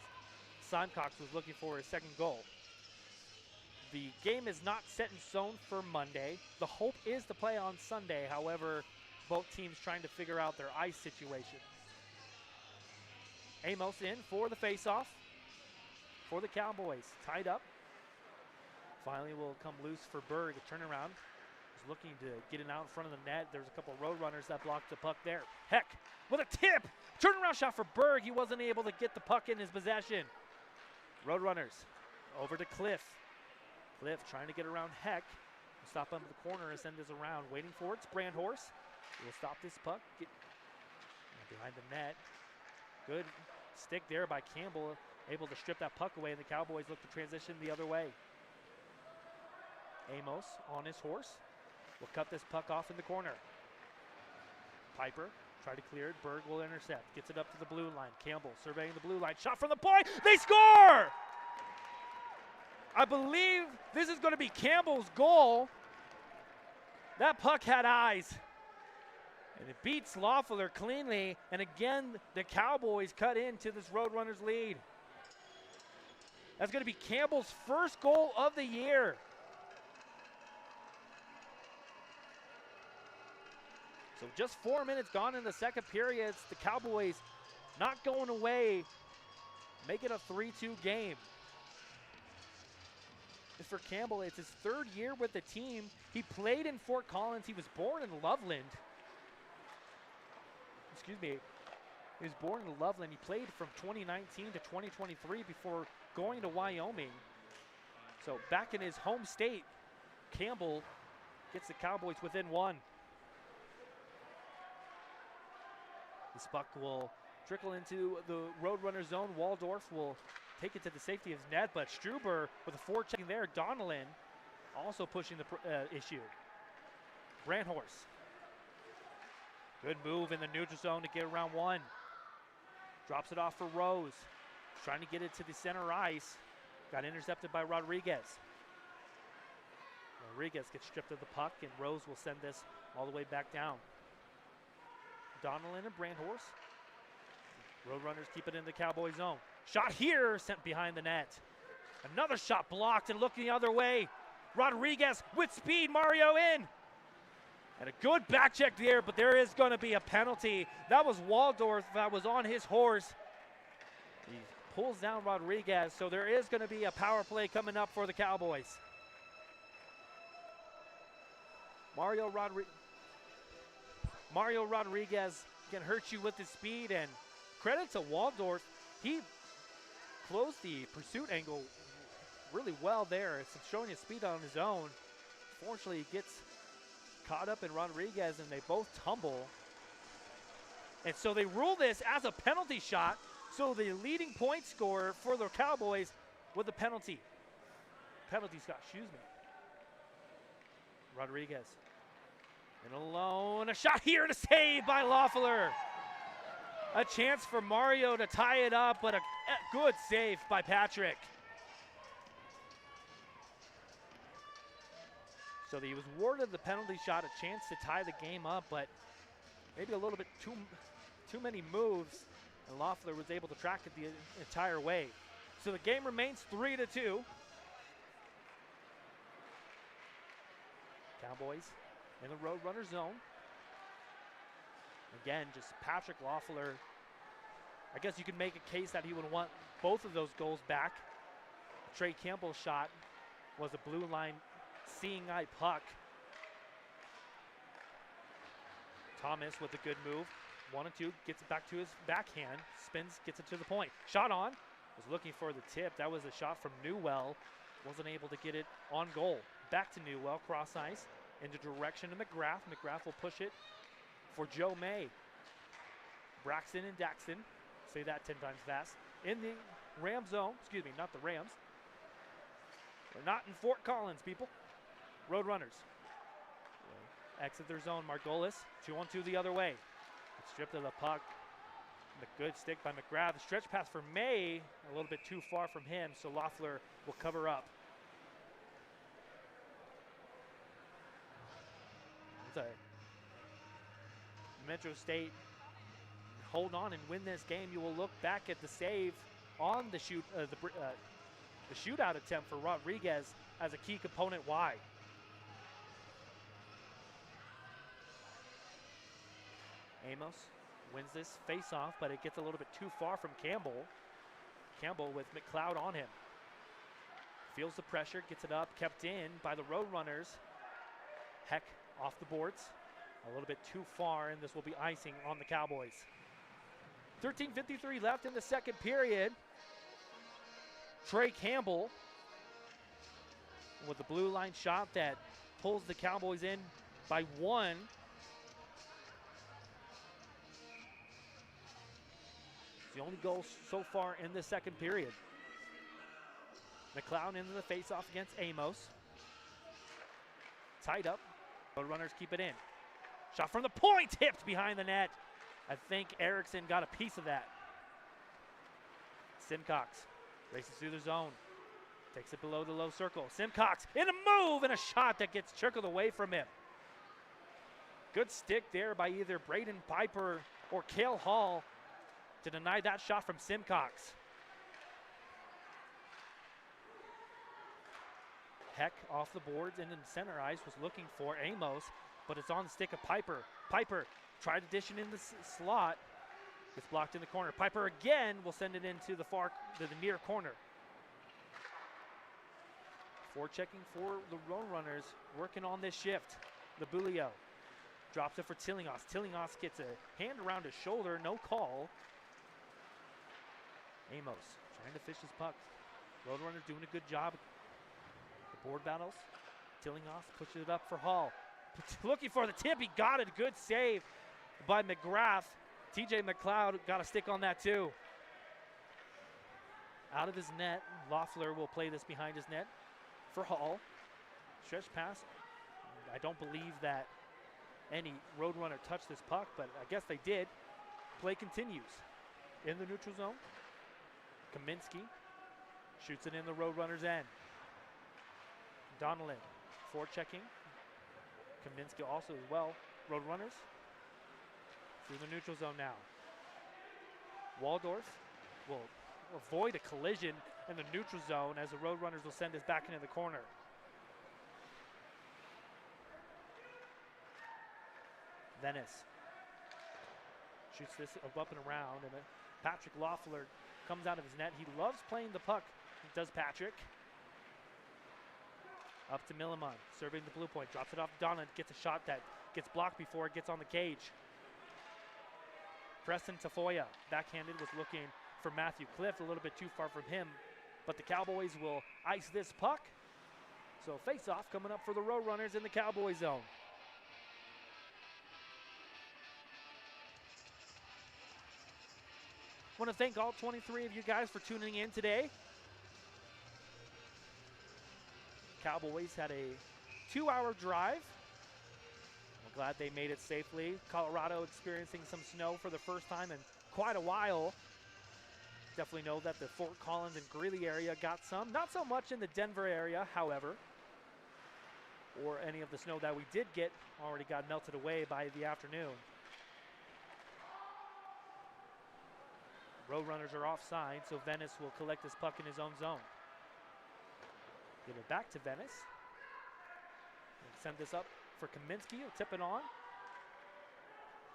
Simcox was looking for his second goal. The game is not set in stone for Monday. The hope is to play on Sunday. However, both teams trying to figure out their ice situation. Amos in for the faceoff for the Cowboys. Tied up. Finally will come loose for Berg. A turnaround. He's looking to get it out in front of the net. There's a couple road runners that blocked the puck there. Heck with a tip. Turnaround shot for Berg. He wasn't able to get the puck in his possession. Road runners over to Cliff. Cliff trying to get around Heck. Stop him in the corner and send this around. Waiting for it. It's Brandhorst. He will stop this puck. Get behind the net. Good stick there by Campbell. Able to strip that puck away, and the Cowboys look to transition the other way. Amos on his horse. Will cut this puck off in the corner. Piper try to clear it. Berg will intercept. Gets it up to the blue line. Campbell surveying the blue line. Shot from the point. They score! I believe this is going to be Campbell's goal. That puck had eyes. And it beats Loeffler cleanly. And again, the Cowboys cut into this Roadrunners lead. That's going to be Campbell's first goal of the year. So just 4 minutes gone in the second period. The Cowboys not going away. Make it a 3-2 game. As for Campbell, it's his third year with the team. He played in Fort Collins. He was born in Loveland. He was born in Loveland. He played from 2019 to 2023 before going to Wyoming. So back in his home state, Campbell gets the Cowboys within one. This puck will trickle into the Roadrunner zone. Waldorf will take it to the safety of his net, but Struber with a forechecking there. Donnellan also pushing the issue. Brandhorst. Good move in the neutral zone to get around one. Drops it off for Rose. Trying to get it to the center ice. Got intercepted by Rodriguez. Rodriguez gets stripped of the puck, and Rose will send this all the way back down. Donnellan and Brandhorst. Roadrunners keep it in the Cowboy zone. Shot here, sent behind the net. Another shot blocked and looking the other way. Rodriguez with speed, Mario in. And a good back check there, but there is going to be a penalty. That was Waldorf that was on his horse. He pulls down Rodriguez, so there is going to be a power play coming up for the Cowboys. Mario Rodriguez can hurt you with his speed, and credit to Waldorf. He closed the pursuit angle really well there. It's showing his speed on his own. Fortunately, he gets caught up in Rodriguez, and they both tumble. And so they rule this as a penalty shot. So the leading point scorer for the Cowboys with the penalty. Penalty shot, excuse me. Rodriguez. And alone, a shot here to save by Loeffler. A chance for Mario to tie it up, but a good save by Patrick. So he was awarded the penalty shot, a chance to tie the game up, but maybe a little bit too many moves, and Loeffler was able to track it the entire way. So the game remains 3-2. Cowboys in the Roadrunner zone. Again, just Patrick Loeffler. I guess you could make a case that he would want both of those goals back. Trey Campbell's shot was a blue line seeing eye puck. Thomas with a good move. 1-2, gets it back to his backhand. Spins, gets it to the point. Shot on. Was looking for the tip. That was a shot from Newell. Wasn't able to get it on goal. Back to Newell, cross ice. In the direction of McGrath. McGrath will push it for Joe May. Braxton and Daxton, say that 10 times fast, in the Ram zone. Excuse me, not the Rams. They're not in Fort Collins, people. Roadrunners exit their zone. Margolis, 2-on-2 the other way. Stripped of the puck. The good stick by McGrath. The stretch pass for May, a little bit too far from him, so Loeffler will cover up. Metro State hold on and win this game. You will look back at the save on the shootout attempt for Rodriguez as a key component. Why? Amos wins this face-off, but it gets a little bit too far from Campbell. Campbell with McLeod on him. Feels the pressure, gets it up, kept in by the Roadrunners. Heck off the boards. A little bit too far, and this will be icing on the Cowboys. 13:53 left in the second period. Trey Campbell with the blue line shot that pulls the Cowboys in by 1. It's the only goal so far in the second period. McLeod into the faceoff against Amos. Tied up. Roadrunners keep it in. Shot from the point, tipped behind the net. I think Erickson got a piece of that. Simcox races through the zone. Takes it below the low circle. Simcox in a move and a shot that gets trickled away from him. Good stick there by either Braden Piper or Cale Hall to deny that shot from Simcox. Heck off the boards and in center ice was looking for Amos, but it's on the stick of Piper. Piper tried to dish it in the slot. Gets blocked in the corner. Piper again will send it into the the near corner. Forechecking for the Roadrunners, working on this shift. The Bulio drops it for Tillinghast. Tillinghast gets a hand around his shoulder, no call. Amos trying to fish his puck. Roadrunners doing a good job. The board battles. Tillinghast pushes it up for Hall. Looking for the tip, he got it. Good save by McGrath. TJ McLeod got a stick on that too. Out of his net, Loeffler will play this behind his net for Hall. Stretch pass. I don't believe that any Roadrunner touched this puck, but I guess they did. Play continues. In the neutral zone, Kaminsky shoots it in the Roadrunner's end. Donnellan forechecking. Kaminsky also as well. Roadrunners through the neutral zone now. Waldorf will avoid a collision in the neutral zone as the Roadrunners will send this back into the corner. Venice shoots this up and around, and Patrick Loeffler comes out of his net. He loves playing the puck, does Patrick. Up to Milliman, serving the blue point, drops it off Donald, gets a shot that gets blocked before it gets on the cage. Preston Tafoya, backhanded, was looking for Matthew Clift, a little bit too far from him, but the Cowboys will ice this puck. So face-off coming up for the Roadrunners in the Cowboy zone. Want to thank all 23 of you guys for tuning in today. Cowboys had a 2-hour drive. I'm glad they made it safely. Colorado experiencing some snow for the first time in quite a while. Definitely know that the Fort Collins and Greeley area got some. Not so much in the Denver area, however, or any of the snow that we did get already got melted away by the afternoon. Roadrunners are offside, so Venice will collect this puck in his own zone. Give it back to Venice. Send this up for Kaminsky. He'll tip it on.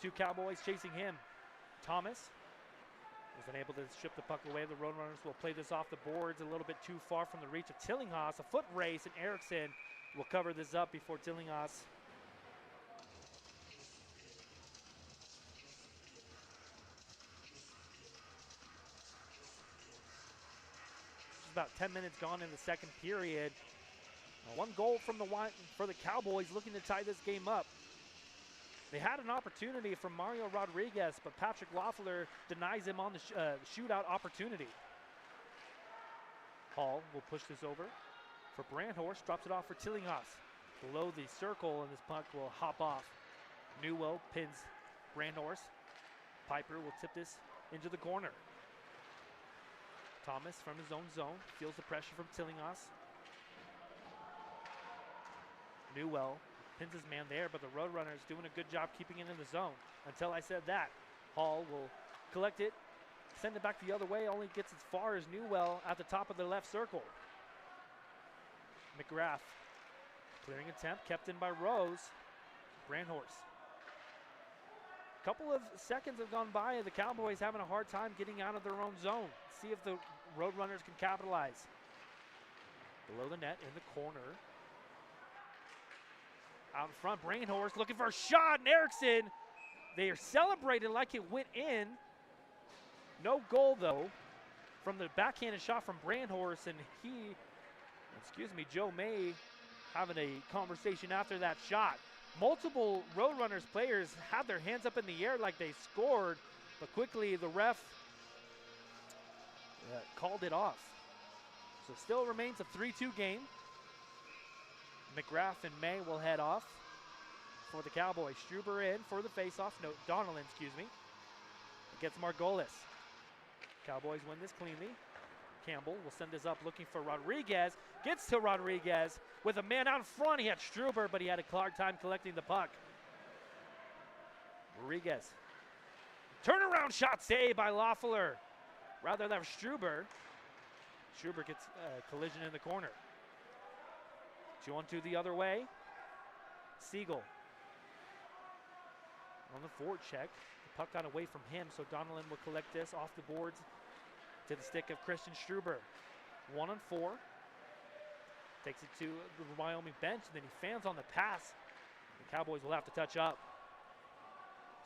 2 Cowboys chasing him. Thomas was unable to strip the puck away. The Roadrunners will play this off the boards a little bit too far from the reach of Tillinghast. A foot race, and Erickson will cover this up before Tillinghast. About 10 minutes gone in the second period. 1 goal from for the Cowboys, looking to tie this game up. They had an opportunity from Mario Rodriguez, but Patrick Loeffler denies him on the shootout opportunity. Hall will push this over for Brandhorst, drops it off for Tillinghast. Below the circle, and this puck will hop off. Newell pins Brandhorst. Piper will tip this into the corner. Thomas from his own zone feels the pressure from Tillinghast. Newell pins his man there, but the Roadrunner is doing a good job keeping it in the zone. Until I said that, Hall will collect it, send it back the other way, only gets as far as Newell at the top of the left circle. McGrath, clearing attempt, kept in by Rose. Brandhorst. A couple of seconds have gone by, and the Cowboys having a hard time getting out of their own zone. See if the Roadrunners can capitalize. Below the net in the corner. Out in front, Brandhorst looking for a shot, and Erickson, they are celebrating like it went in. No goal, though, from the backhanded shot from Brandhorst, and Joe May having a conversation after that shot. Multiple Roadrunners players had their hands up in the air like they scored, but quickly the ref called it off. So still remains a 3-2 game. McGrath and May will head off for the Cowboys. Struber in for the faceoff. No, Donnellan, against Margolis. Cowboys win this cleanly. Campbell will send this up looking for Rodriguez. Gets to Rodriguez with a man out in front. He had Struber, but he had a hard time collecting the puck. Rodriguez. Turnaround shot saved by Loeffler. Rather than Struber. Struber gets a collision in the corner. 2-on-2 the other way. Siegel on the forward check. The puck got away from him, so Donnellan will collect this off the boards to the stick of Christian Struber. 1-on-4. Takes it to the Wyoming bench, and then he fans on the pass. The Cowboys will have to touch up.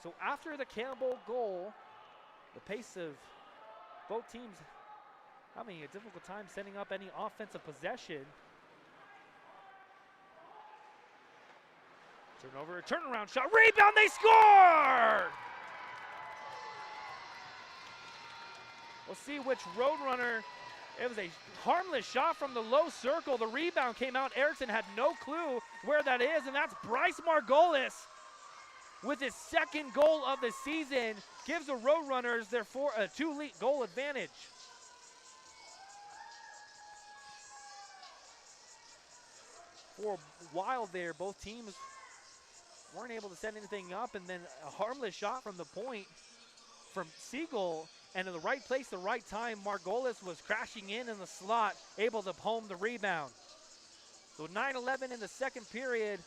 So after the Campbell goal, the pace of both teams having a difficult time setting up any offensive possession. Turnover, turnaround shot, rebound, they score! We'll see which Roadrunner. It was a harmless shot from the low circle. The rebound came out. Erickson had no clue where that is, and that's Bryce Margolis with his second goal of the season. Gives the Roadrunners their 2-goal advantage. For a while there, both teams weren't able to set anything up, and then a harmless shot from the point from Siegel, and in the right place, the right time, Margolis was crashing in the slot, able to home the rebound. So 9-11 in the second period,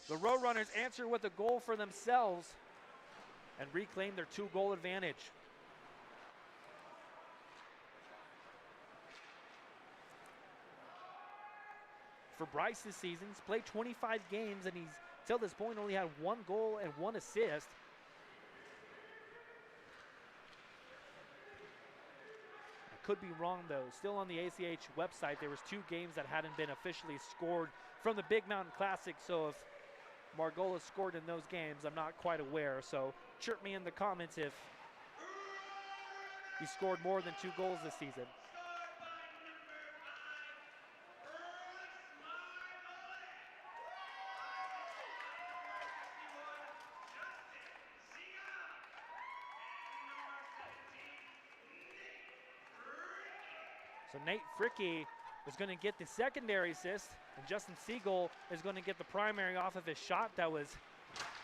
the Roadrunners answer with a goal for themselves and reclaim their 2-goal advantage. For Bryce this season, he's played 25 games, and he's, till this point, only had 1 goal and 1 assist. I could be wrong, though. Still on the ACH website, there was 2 games that hadn't been officially scored from the Big Mountain Classic, so if Margolis scored in those games, I'm not quite aware. So chirp me in the comments if he scored more than 2 goals this season. So Nate Fricke is going to get the secondary assist, and Justin Siegel is going to get the primary off of his shot that was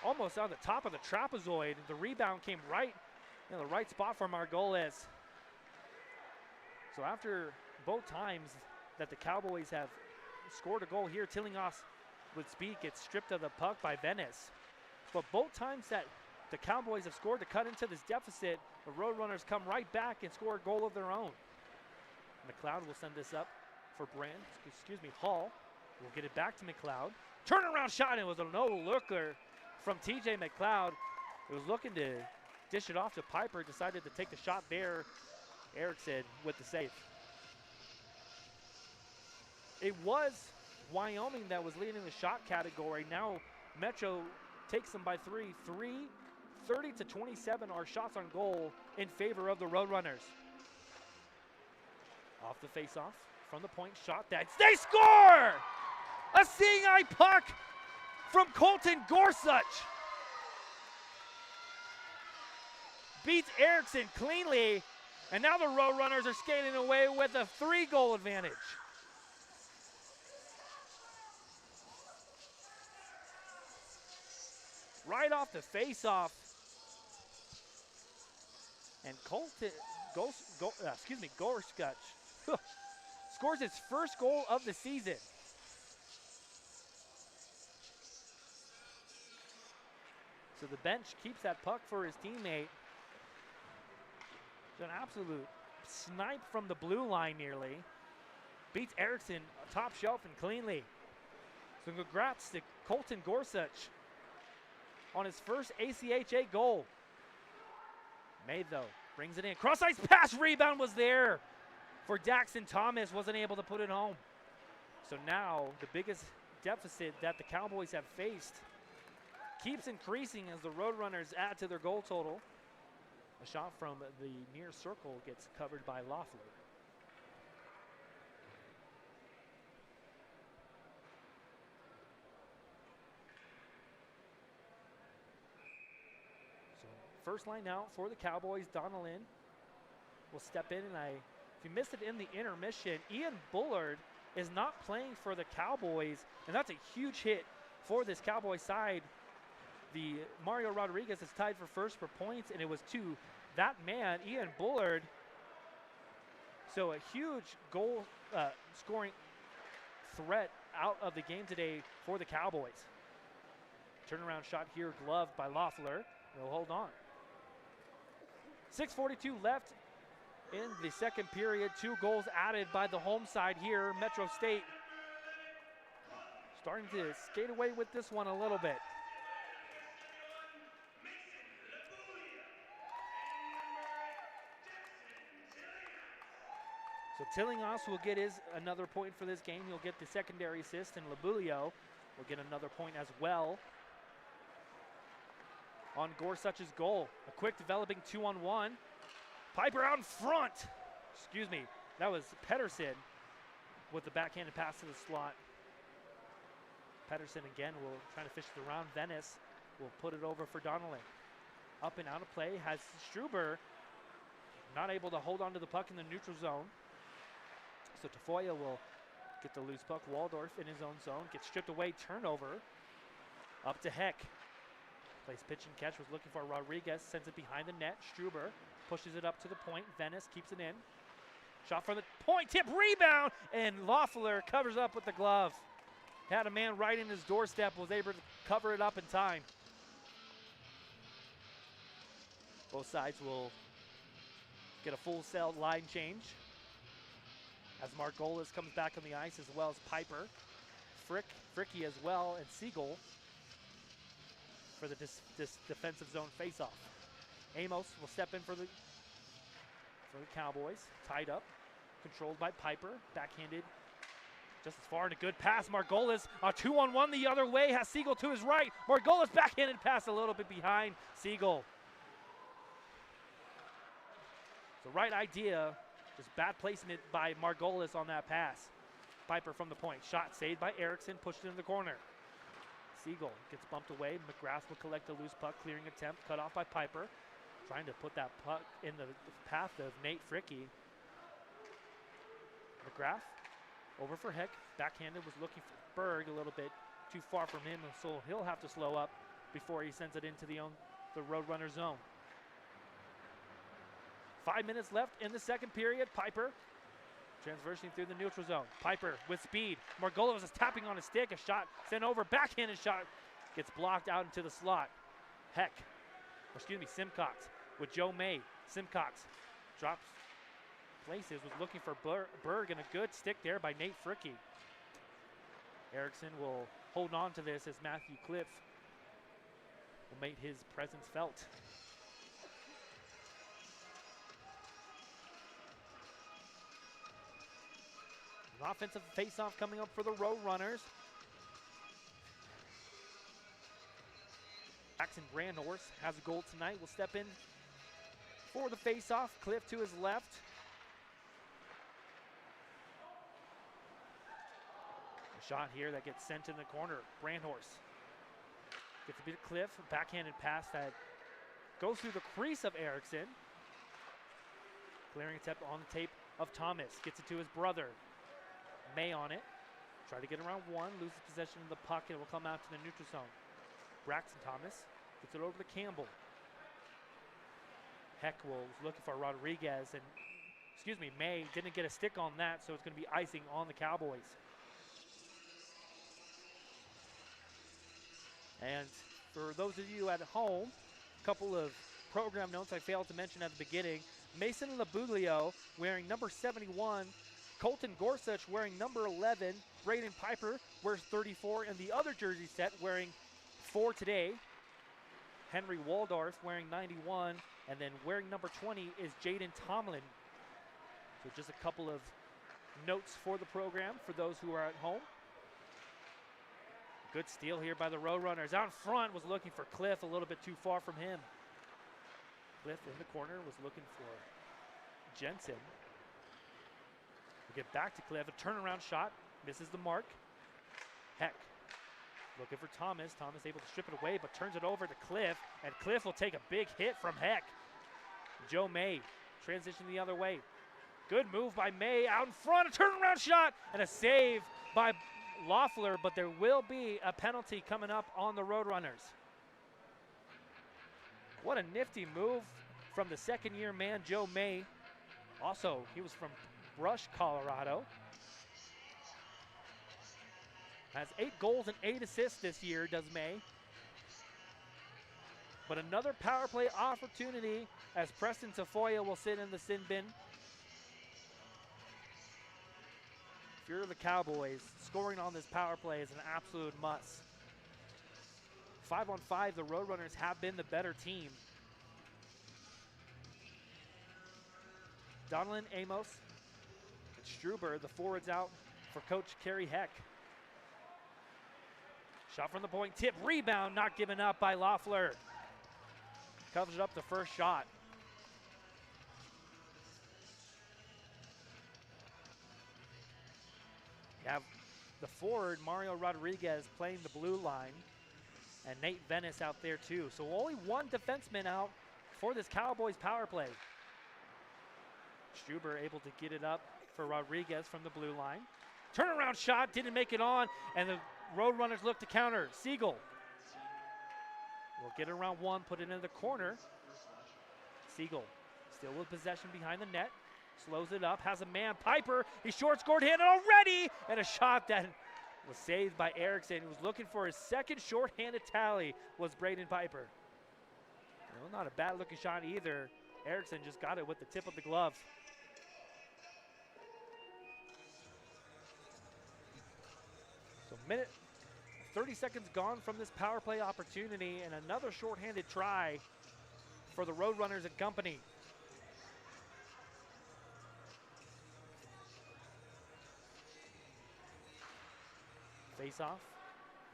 almost on the top of the trapezoid. The rebound came right in the right spot for Margolis. So after both times that the Cowboys have scored a goal here, Tillinghast would speak, gets stripped of the puck by Venice. But both times that the Cowboys have scored to cut into this deficit, the Roadrunners come right back and score a goal of their own. McLeod will send this up for Hall. We'll get it back to McLeod. Turnaround shot, and it was a no-looker from TJ McLeod. It was looking to dish it off to Piper, decided to take the shot there. Erickson with the save. It was Wyoming that was leading the shot category. Now Metro takes them by 3. 30-27 are shots on goal in favor of the Roadrunners. Off the face-off, from the point, shot that. They score! A seeing eye puck from Colton Gorsuch. Beats Erickson cleanly, and now the Roadrunners are skating away with a 3-goal advantage. Right off the face-off, and Colton Gorsuch scores his first goal of the season. So the bench keeps that puck for his teammate. It's an absolute snipe from the blue line nearly. Beats Erickson top shelf and cleanly. So congrats to Colton Gorsuch on his first ACHA goal. Made though, brings it in. Cross ice pass, rebound was there for Daxton Thomas, wasn't able to put it home. So now the biggest deficit that the Cowboys have faced keeps increasing as the Roadrunners add to their goal total. A shot from the near circle gets covered by Loeffler. So first line out for the Cowboys, Donnellan will step in, and if you missed it in the intermission, Ian Bullard is not playing for the Cowboys, and that's a huge hit for this Cowboy side. The Mario Rodriguez is tied for first for points, and it was to that man, Ian Bullard. So a huge goal scoring threat out of the game today for the Cowboys. Turnaround shot here, gloved by Loeffler. They'll hold on. 6:42 left in the second period. 2 goals added by the home side here, Metro State. Starting to skate away with this one a little bit. So Tillinghast will get another point for this game. He'll get the secondary assist, and Labulio will get another point as well on Gorsuch's goal. A quick developing 2-on-1. Piper out in front. Excuse me. That was Pedersen with the backhanded pass to the slot. Pedersen again will try to fish it around. Venice will put it over for Donnellan. Up and out of play has Struber, not able to hold on to the puck in the neutral zone. So Tafoya will get the loose puck. Waldorf in his own zone, gets stripped away, turnover. Up to Heck. Plays pitch and catch, was looking for Rodriguez, sends it behind the net. Struber pushes it up to the point. Venice keeps it in. Shot from the point, tip, rebound, and Loeffler covers up with the glove. Had a man right in his doorstep, was able to cover it up in time. Both sides will get a full cell line change as Margolis comes back on the ice, as well as Piper, Fricky as well, and Siegel for the defensive zone faceoff. Amos will step in for the Cowboys, tied up, controlled by Piper, backhanded just as far, and a good pass. Margolis, a 2-on-1 the other way, has Siegel to his right. Margolis backhanded pass a little bit behind Siegel. The right idea, just bad placement by Margolis on that pass. Piper from the point, shot saved by Erickson, pushed it in the corner. Siegel gets bumped away. McGrath will collect the loose puck, clearing attempt, cut off by Piper. Trying to put that puck in the path of Nate Fricky. McGrath over for Heck. Backhanded, was looking for Berg a little bit too far from him, and so he'll have to slow up before he sends it into the Roadrunner zone. 5 minutes left in the second period. Piper transversing through the neutral zone. Piper with speed. Margolis is tapping on a stick. A shot sent over. Backhanded shot gets blocked out into the slot. Simcox with Joe May. Simcox drops places, was looking for Berg, and a good stick there by Nate Fricky. Erickson will hold on to this as Matthew Cliff will make his presence felt. An offensive faceoff coming up for the Roadrunners. Jackson Brandhorst has a goal tonight. Will step in for the face-off. Cliff to his left. A shot here that gets sent in the corner. Brandhorst gets a bit of Cliff. Backhanded pass that goes through the crease of Erickson. Clearing attempt on the tape of Thomas. Gets it to his brother. May on it. Try to get around one. Loses possession of the puck and it will come out to the neutral zone. Braxton Thomas gets it over to Campbell. Heck was looking for Rodriguez and, May didn't get a stick on that, so it's going to be icing on the Cowboys. And for those of you at home, a couple of program notes I failed to mention at the beginning. Mason Labuglio wearing number 71. Colton Gorsuch wearing number 11. Braden Piper wears 34 in the other jersey set, wearing 4 today. Henry Waldorf wearing 91. And then wearing number 20 is Jaden Tomlin. So just a couple of notes for the program for those who are at home. Good steal here by the Roadrunners. Out in front was looking for Cliff, a little bit too far from him. Cliff in the corner was looking for Jensen. We'll get back to Cliff. A turnaround shot. Misses the mark. Heck. Looking for Thomas. Thomas able to strip it away, but turns it over to Cliff. And Cliff will take a big hit from Heck. Joe May transitioning the other way. Good move by May. Out in front. A turnaround shot. And a save by Loeffler, but there will be a penalty coming up on the Roadrunners. What a nifty move from the second-year man, Joe May. Also, he was from Brush, Colorado. Has 8 goals and 8 assists this year, does May. But another power play opportunity as Preston Tafoya will sit in the sin bin. If you're the Cowboys, scoring on this power play is an absolute must. 5-on-5, the Roadrunners have been the better team. Donalyn Amos and Struber, the forwards out for Coach Kerry Heck. Shot from the point, tip, rebound, not given up by Loeffler. Covers up the first shot. You have the forward, Mario Rodriguez, playing the blue line, and Nate Venice out there too. So only one defenseman out for this Cowboys power play. Struber able to get it up for Rodriguez from the blue line. Turnaround shot, didn't make it on, and the Roadrunners look to counter. Siegel will get it around one, put it in the corner. Siegel still with possession behind the net. Slows it up, has a man, Piper. He short-scored handed already, and a shot that was saved by Erickson. He was looking for his second short-handed tally, was Braden Piper. No, not a bad-looking shot either. Erickson just got it with the tip of the glove. So 30 seconds gone from this power play opportunity, and another short-handed try for the Roadrunners and company. Face-off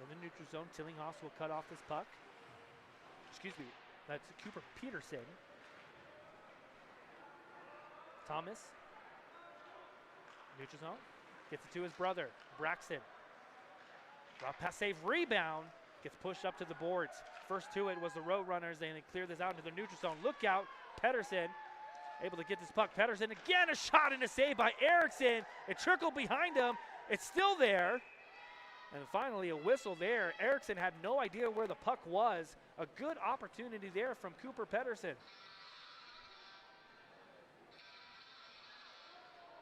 in the neutral zone. Tillinghast will cut off this puck. Excuse me, that's Cooper Peterson. Thomas, neutral zone, gets it to his brother, Braxton. Drop pass, save, rebound, gets pushed up to the boards. First to it was the Roadrunners, and they clear this out into the neutral zone. Look out, Pedersen, able to get this puck. Pedersen again, a shot and a save by Erickson. It trickled behind him, it's still there. And finally a whistle there. Erickson had no idea where the puck was. A good opportunity there from Cooper Pedersen.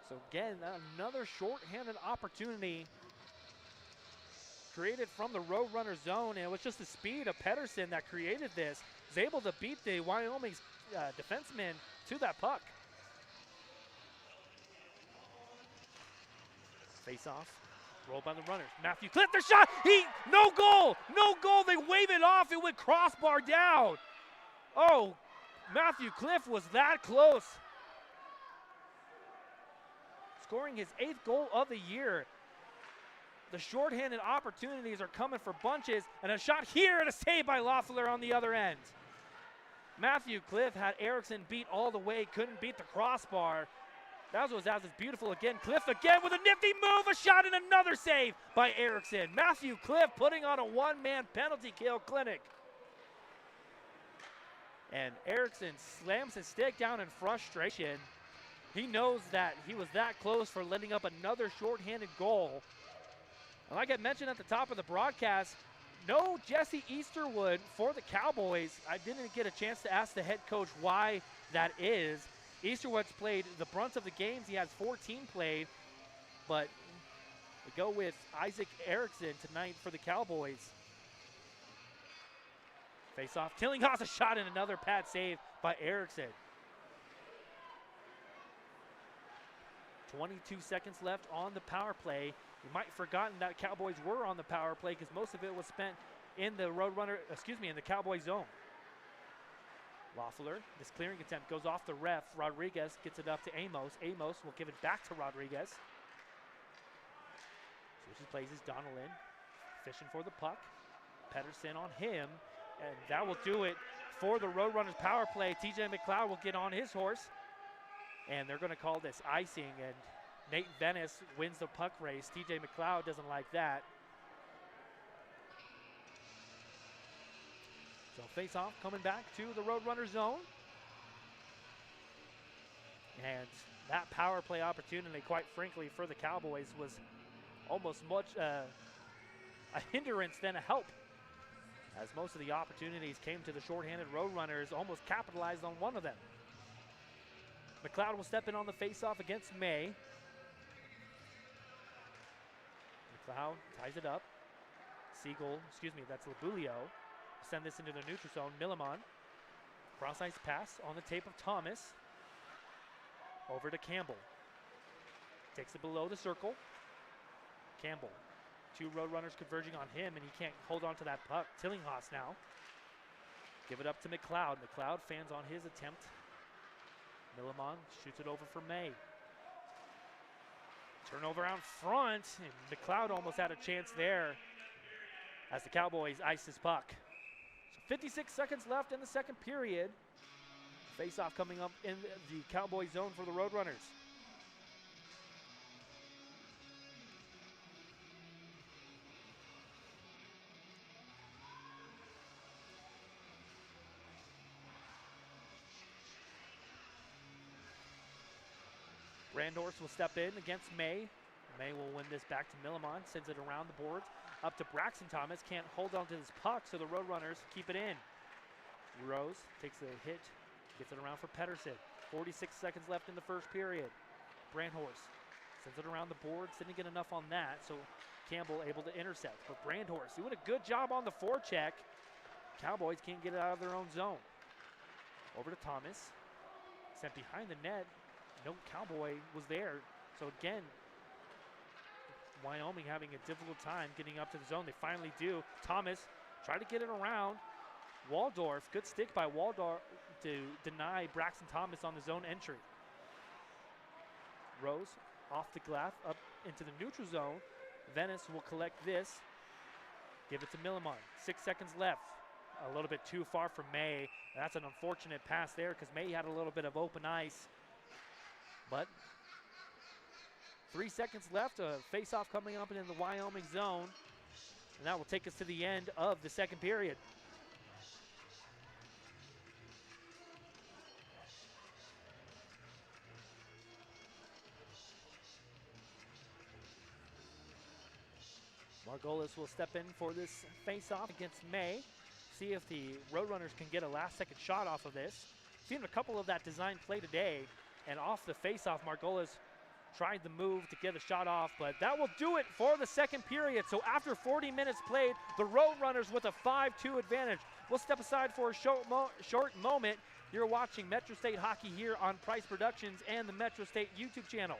So again, another short-handed opportunity created from the Roadrunner zone, and it was just the speed of Pedersen that created this. He was able to beat the Wyoming defenseman to that puck. Face off. Rolled by the runners. Matthew Cliff, the shot. No goal. No goal. They wave it off. It went crossbar down. Oh, Matthew Cliff was that close. Scoring his 8th goal of the year. The shorthanded opportunities are coming for bunches, and a shot here and a save by Loeffler on the other end. Matthew Cliff had Erickson beat all the way, couldn't beat the crossbar. That was beautiful again. Cliff again with a nifty move, a shot and another save by Erickson. Matthew Cliff putting on a one-man penalty kill clinic. And Erickson slams his stick down in frustration. He knows that he was that close for letting up another shorthanded goal. And like I mentioned at the top of the broadcast, no Jesse Easterwood for the Cowboys. I didn't get a chance to ask the head coach why that is. Easterwood's played the brunt of the games. He has 14 played, but we go with Isaac Erickson tonight for the Cowboys. Face off, Tillinghast a shot and another pad save by Erickson. 22 seconds left on the power play. You might have forgotten that Cowboys were on the power play because most of it was spent in the in the Cowboy zone. Loeffler, this clearing attempt goes off the ref. Rodriguez gets it up to Amos. Amos will give it back to Rodriguez. Switches plays is Donnellan, fishing for the puck. Pedersen on him, and that will do it for the Roadrunners power play. TJ McLeod will get on his horse, and they're going to call this icing, and Nate Venice wins the puck race. TJ McLeod doesn't like that. So face-off coming back to the Roadrunner zone. And that power play opportunity, quite frankly, for the Cowboys was almost much a hindrance than a help, as most of the opportunities came to the shorthanded Roadrunners, almost capitalized on one of them. McLeod will step in on the face-off against May. McLeod ties it up. That's Labulio. Send this into the neutral zone. Millimon. Cross-ice pass on the tape of Thomas. Over to Campbell. Takes it below the circle. Campbell. Two Roadrunners converging on him, and he can't hold on to that puck. Tillinghast now. Give it up to McLeod. McLeod fans on his attempt. Millimon shoots it over for May. Turnover out front, and McLeod almost had a chance there as the Cowboys ice his puck. So 56 seconds left in the second period. Face-off coming up in the Cowboy zone for the Roadrunners. Brandhorst will step in against May. May will win this back to Millimon, sends it around the boards, up to Braxton Thomas, can't hold on to his puck, so the Roadrunners keep it in. Rose takes the hit, gets it around for Pedersen. 46 seconds left in the first period. Brandhorst sends it around the boards, didn't get enough on that, so Campbell able to intercept. But Brandhorst doing a good job on the forecheck. Cowboys can't get it out of their own zone. Over to Thomas, sent behind the net. No Cowboy was there, so again, Wyoming having a difficult time getting up to the zone. They finally do. Thomas tried to get it around. Waldorf, good stick by Waldorf to deny Braxton Thomas on the zone entry. Rose off the glass up into the neutral zone. Venice will collect this. Give it to Millimon. 6 seconds left. A little bit too far from May. That's an unfortunate pass there because May had a little bit of open ice. But 3 seconds left, a face-off coming up in the Wyoming zone. And that will take us to the end of the second period. Margolis will step in for this face-off against May. See if the Roadrunners can get a last-second shot off of this. Seen a couple of that design play today. And off the face-off, Margolis tried the move to get a shot off, but that will do it for the second period. So after 40 minutes played, the Roadrunners with a 5-2 advantage. We'll step aside for a short moment. You're watching Metro State Hockey here on Price Productions and the Metro State YouTube channel.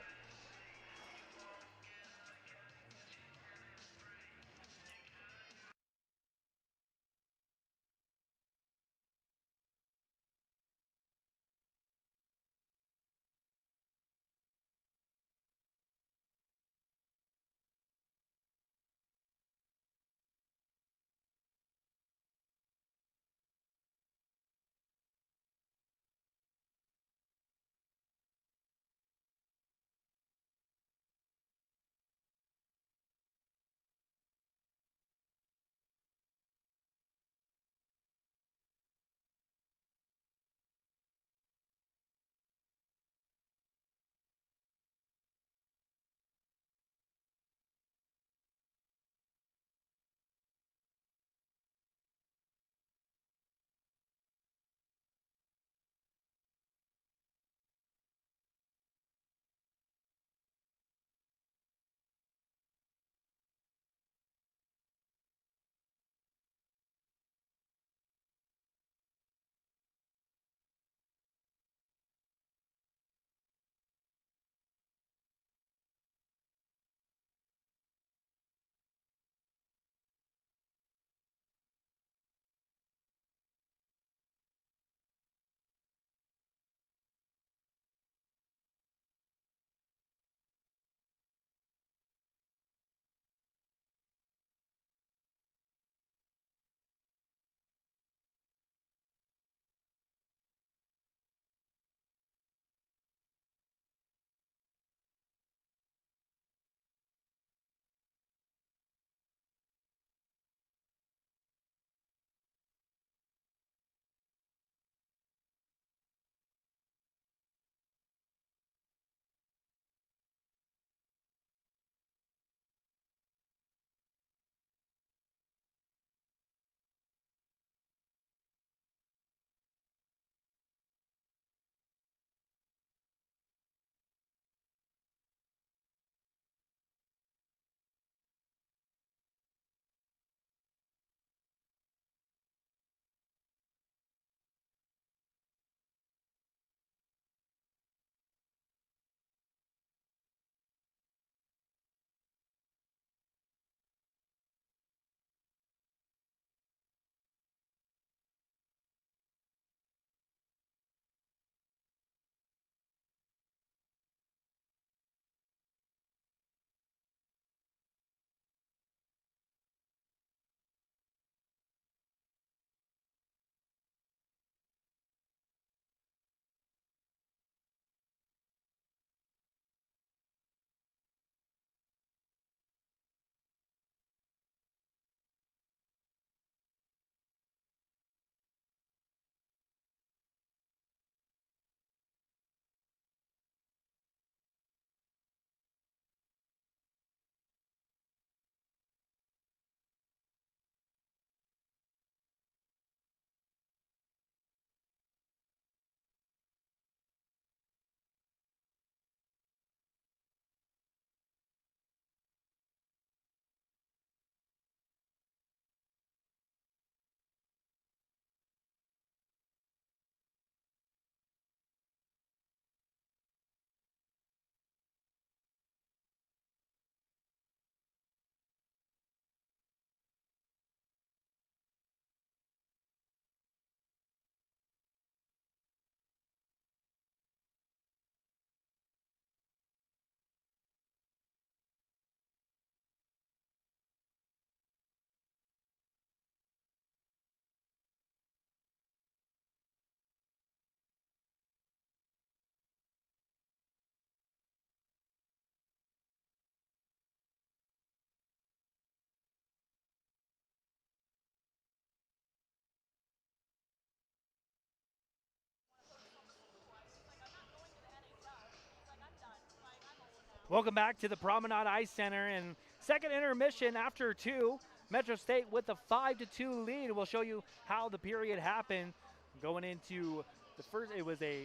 Welcome back to the Promenade Ice Center, and second intermission after two. Metro State with a 5-2 lead. We'll show you how the period happened. Going into the first, it was a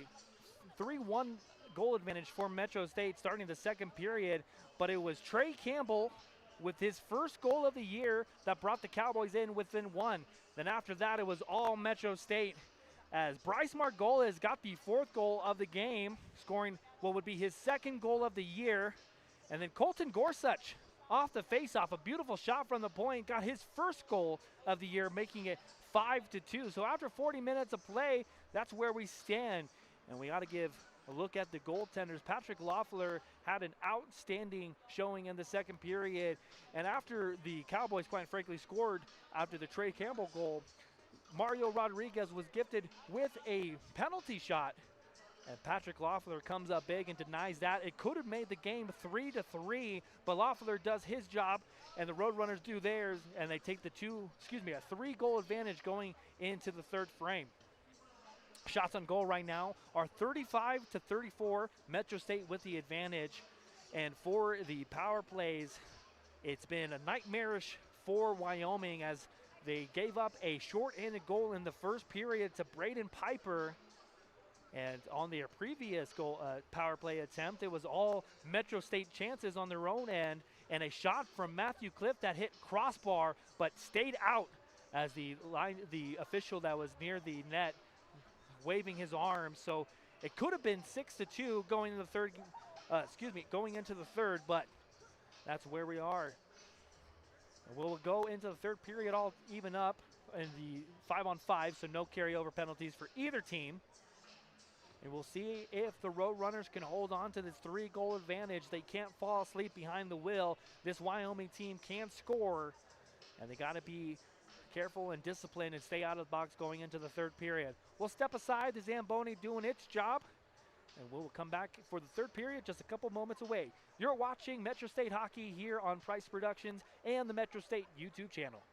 3-1 goal advantage for Metro State starting the second period, but it was Trey Campbell with his first goal of the year that brought the Cowboys in within one. Then after that, it was all Metro State as Bryce Margolis got the fourth goal of the game, scoring what would be his second goal of the year. And then Colton Gorsuch off the faceoff, a beautiful shot from the point, got his first goal of the year, making it 5-2. So after 40 minutes of play, that's where we stand. And we got to give a look at the goaltenders. Patrick Loeffler had an outstanding showing in the second period. And after the Cowboys, quite frankly, scored after the Trey Campbell goal, Mario Rodriguez was gifted with a penalty shot. And Patrick Loeffler comes up big and denies that. It could have made the game 3-3, but Loeffler does his job, and the Roadrunners do theirs, and they take a 3-goal advantage going into the third frame. Shots on goal right now are 35-34, Metro State with the advantage. And for the power plays, it's been a nightmarish for Wyoming as they gave up a short-handed goal in the first period to Braden Piper. And on their previous goal power play attempt, it was all Metro State chances on their own end, and a shot from Matthew Cliff that hit crossbar but stayed out as the official that was near the net waving his arms. So it could have been 6-2 going into the third, but that's where we are. And we'll go into the third period all even up in the 5-on-5, so no carryover penalties for either team. And we'll see if the Roadrunners can hold on to this 3-goal advantage. They can't fall asleep behind the wheel. This Wyoming team can score, and they got to be careful and disciplined and stay out of the box going into the third period. We'll step aside, the Zamboni doing its job, and we'll come back for the third period just a couple moments away. You're watching Metro State Hockey here on Price Productions and the Metro State YouTube channel.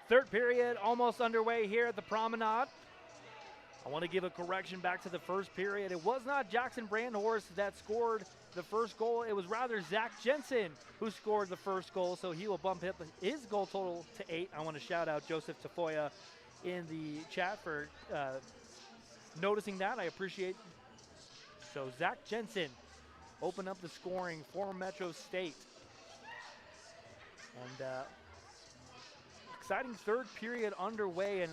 Third period almost underway here at the Promenade. I want to give a correction back to the first period. It was not Jackson Brandhorst that scored the first goal. It was rather Zach Jensen who scored the first goal, so he will bump his goal total to 8. I want to shout out Joseph Tafoya in the chat for noticing that. I appreciate. So Zach Jensen opened up the scoring for Metro State. And exciting third period underway, and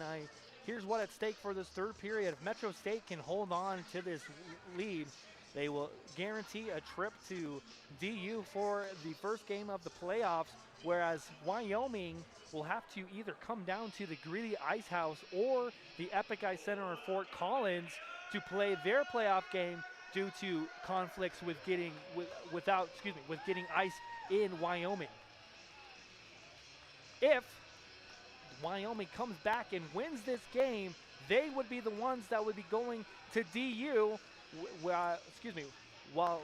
here's what at stake for this third period. If Metro State can hold on to this lead, they will guarantee a trip to DU for the first game of the playoffs, whereas Wyoming will have to either come down to the Greeley Ice House or the Epic Ice Center in Fort Collins to play their playoff game due to conflicts with getting ice in Wyoming. If Wyoming comes back and wins this game, they would be the ones that would be going to DU, while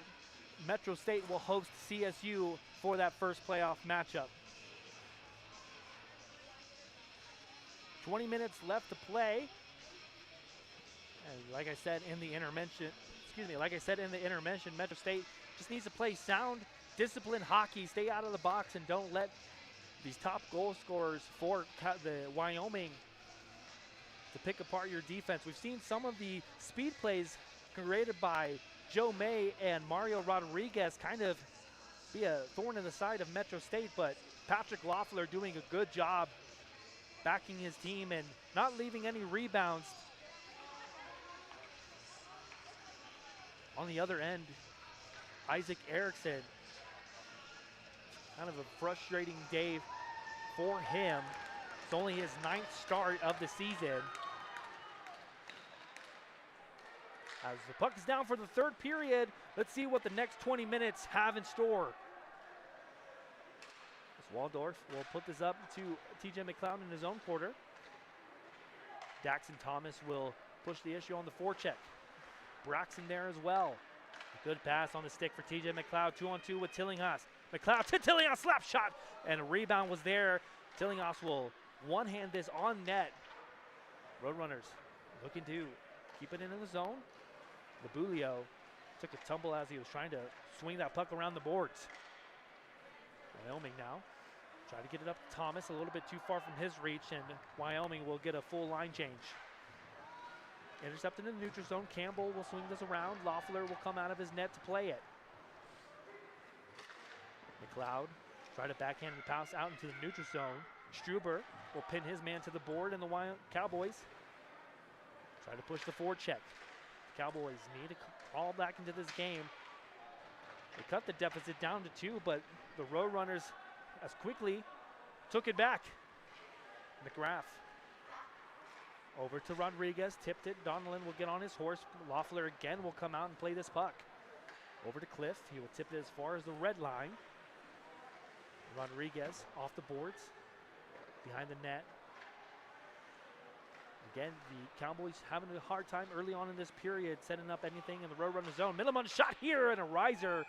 Metro State will host CSU for that first playoff matchup. 20 minutes left to play. And like I said in the intervention, Metro State just needs to play sound, disciplined hockey, stay out of the box, and don't let these top goal scorers for the Wyoming to pick apart your defense. We've seen some of the speed plays created by Joe May and Mario Rodriguez kind of be a thorn in the side of Metro State, but Patrick Loeffler doing a good job backing his team and not leaving any rebounds. On the other end, Isaac Erickson, kind of a frustrating day for him. It's only his 9th start of the season. As the puck is down for the third period, let's see what the next 20 minutes have in store. As Waldorf will put this up to TJ McLeod in his own quarter. Daxon Thomas will push the issue on the forecheck. Braxton there as well. A good pass on the stick for TJ McLeod. 2-on-2 with Tillinghast. McLeod to Tillinghast, slap shot, and a rebound was there. Tillinghast will one-hand this on net. Roadrunners looking to keep it into the zone. Labulio took a tumble as he was trying to swing that puck around the boards. Wyoming now try to get it up to Thomas, a little bit too far from his reach, and Wyoming will get a full line change. Intercepted in the neutral zone. Campbell will swing this around. Loeffler will come out of his net to play it. McLeod try to backhand the pass out into the neutral zone. Struber will pin his man to the board, and the Cowboys try to push the forecheck. Cowboys need to crawl back into this game. They cut the deficit down to 2, but the Roadrunners as quickly took it back. McGrath over to Rodriguez, tipped it. Donnellan will get on his horse. Loeffler again will come out and play this puck. Over to Cliff. He will tip it as far as the red line. Rodriguez off the boards, behind the net. Again, the Cowboys having a hard time early on in this period setting up anything in the Roadrunner zone. Milliman shot here and a riser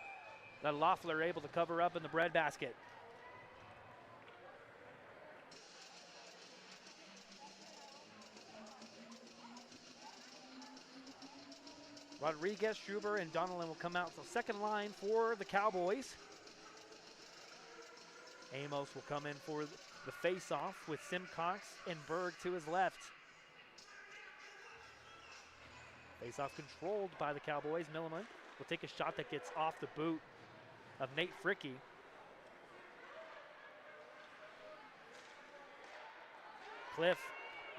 that Loeffler able to cover up in the breadbasket. Rodriguez, Struber, and Donnellan will come out. So second line for the Cowboys. Amos will come in for the face-off with Simcox and Berg to his left. Face-off controlled by the Cowboys. Milliman will take a shot that gets off the boot of Nate Fricke. Cliff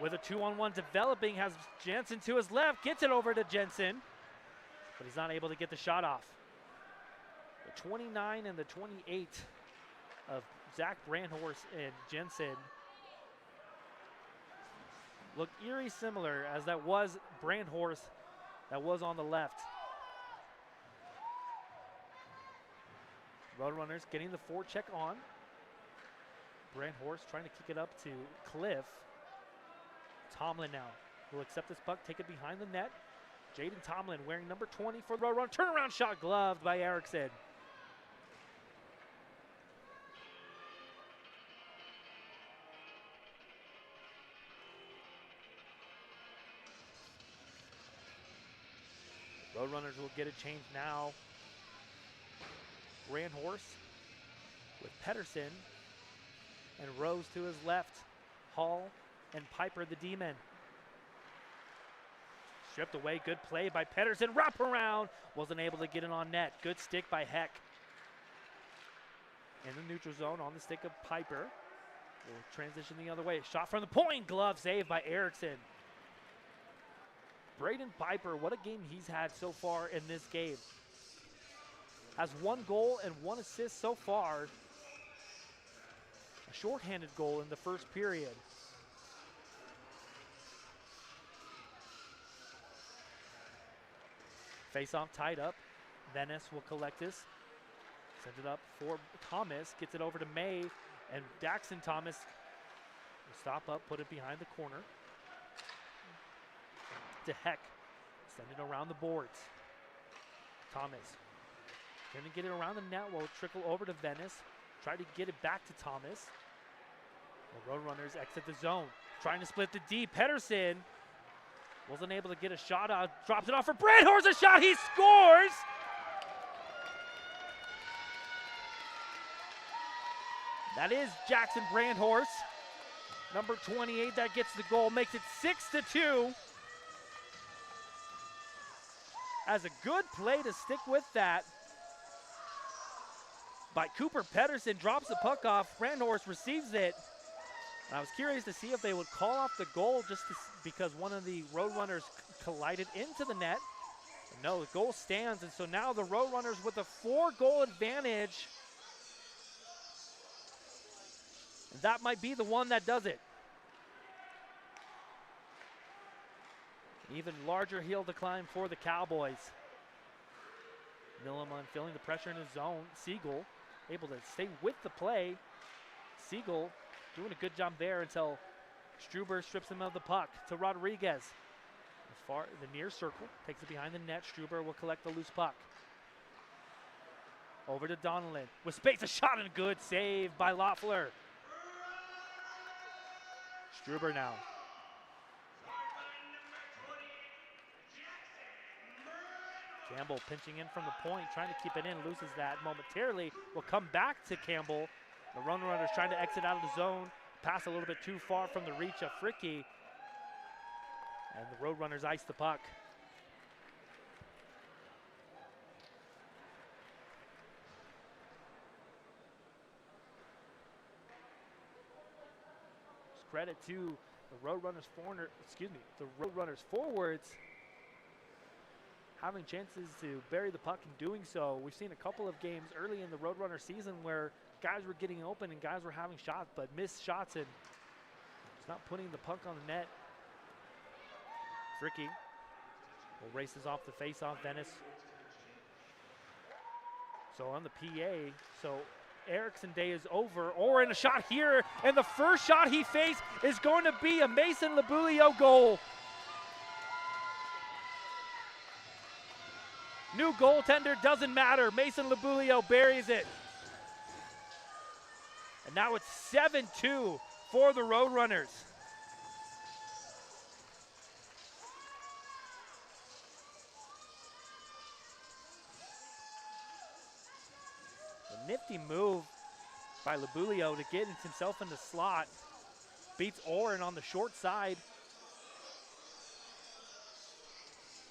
with a 2-on-1 developing, has Jensen to his left, gets it over to Jensen, but he's not able to get the shot off. The 29 and the 28 of Zach Brandhorst and Jensen look eerie similar, as that was Brandhorst that was on the left. Roadrunners getting the forecheck on. Brandhorst trying to kick it up to Cliff. Tomlin now will accept this puck, take it behind the net. Jaden Tomlin wearing number 20 for the Roadrunner. Turnaround shot gloved by Erickson. Roadrunners will get a change now. Grand Horse with Pedersen and Rose to his left. Hall and Piper the D-men. Stripped away, good play by Pedersen. Wrap around, wasn't able to get it on net. Good stick by Heck. In the neutral zone on the stick of Piper. Will transition the other way. Shot from the point, glove save by Erickson. Braden Piper, what a game he's had so far in this game. Has 1 goal and 1 assist so far. A shorthanded goal in the first period. Face-off tied up. Venice will collect this. Send it up for Thomas. Gets it over to May. And Daxon Thomas will stop up, put it behind the corner. To Heck. Send it around the boards. Thomas. Going to get it around the net. Will trickle over to Venice. Try to get it back to Thomas. The Roadrunners exit the zone. Trying to split the D. Pedersen wasn't able to get a shot out. Drops it off for Brandhorst. A shot. He scores. That is Jackson Brandhorst. Number 28 that gets the goal. Makes it 6-2. As a good play to stick with that by Cooper Pedersen. Drops the puck off. Brandhorst receives it. I was curious to see if they would call off the goal just because one of the Roadrunners collided into the net. But no, the goal stands, and so now the Roadrunners with a 4-goal advantage. And that might be the one that does it. Even larger heel decline for the Cowboys. Milliman feeling the pressure in his zone. Siegel able to stay with the play. Siegel doing a good job there until Struber strips him of the puck to Rodriguez. The near circle, takes it behind the net. Struber will collect the loose puck. Over to Donnellan with space, a shot and a good save by Loeffler. Struber now. Campbell pinching in from the point, trying to keep it in, loses that momentarily. Will come back to Campbell. The Roadrunners trying to exit out of the zone. Pass a little bit too far from the reach of Fricky. And the Roadrunners ice the puck. Just credit to the Roadrunners forwards having chances to bury the puck and doing so. We've seen a couple of games early in the Roadrunner season where guys were getting open and guys were having shots, but missed shots and just not putting the puck on the net. Fricky will races off the face-off. Venice. So on the PA, so Erickson day is over. Oren a shot here, and the first shot he faced is going to be a Mason Labulio goal. New goaltender, doesn't matter. Mason Labulio buries it. And now it's 7-2 for the Roadrunners. A nifty move by Labulio to get himself in the slot. Beats Oren on the short side.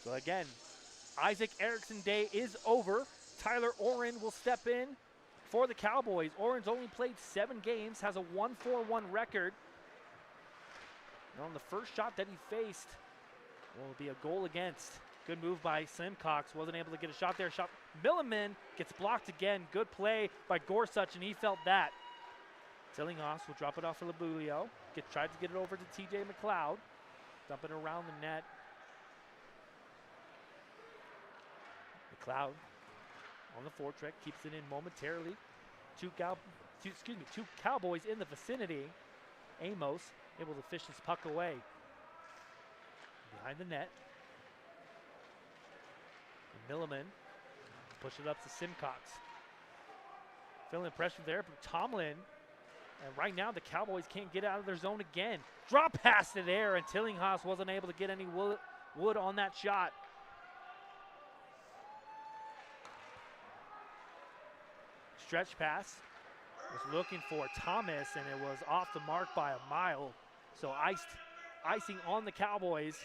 So again, Isaac Erickson day is over. Tyler Oren will step in for the Cowboys. Oren's only played 7 games, has a 1-4-1 record. And on the first shot that he faced will be a goal against. Good move by Simcox. Wasn't able to get a shot there. Milliman gets blocked again. Good play by Gorsuch, and he felt that. Tillinghast will drop it off for Labulio. Tried to get it over to TJ McLeod. Dump it around the net. McLeod on the forecheck, keeps it in momentarily. Two Cowboys in the vicinity. Amos able to fish his puck away. Behind the net. And Milliman push it up to Simcox. Feeling pressure there, but Tomlin. And right now the Cowboys can't get out of their zone again. Drop pass to there, and Tillinghast wasn't able to get any wood on that shot. Stretch pass was looking for Thomas, and it was off the mark by a mile. So icing on the Cowboys.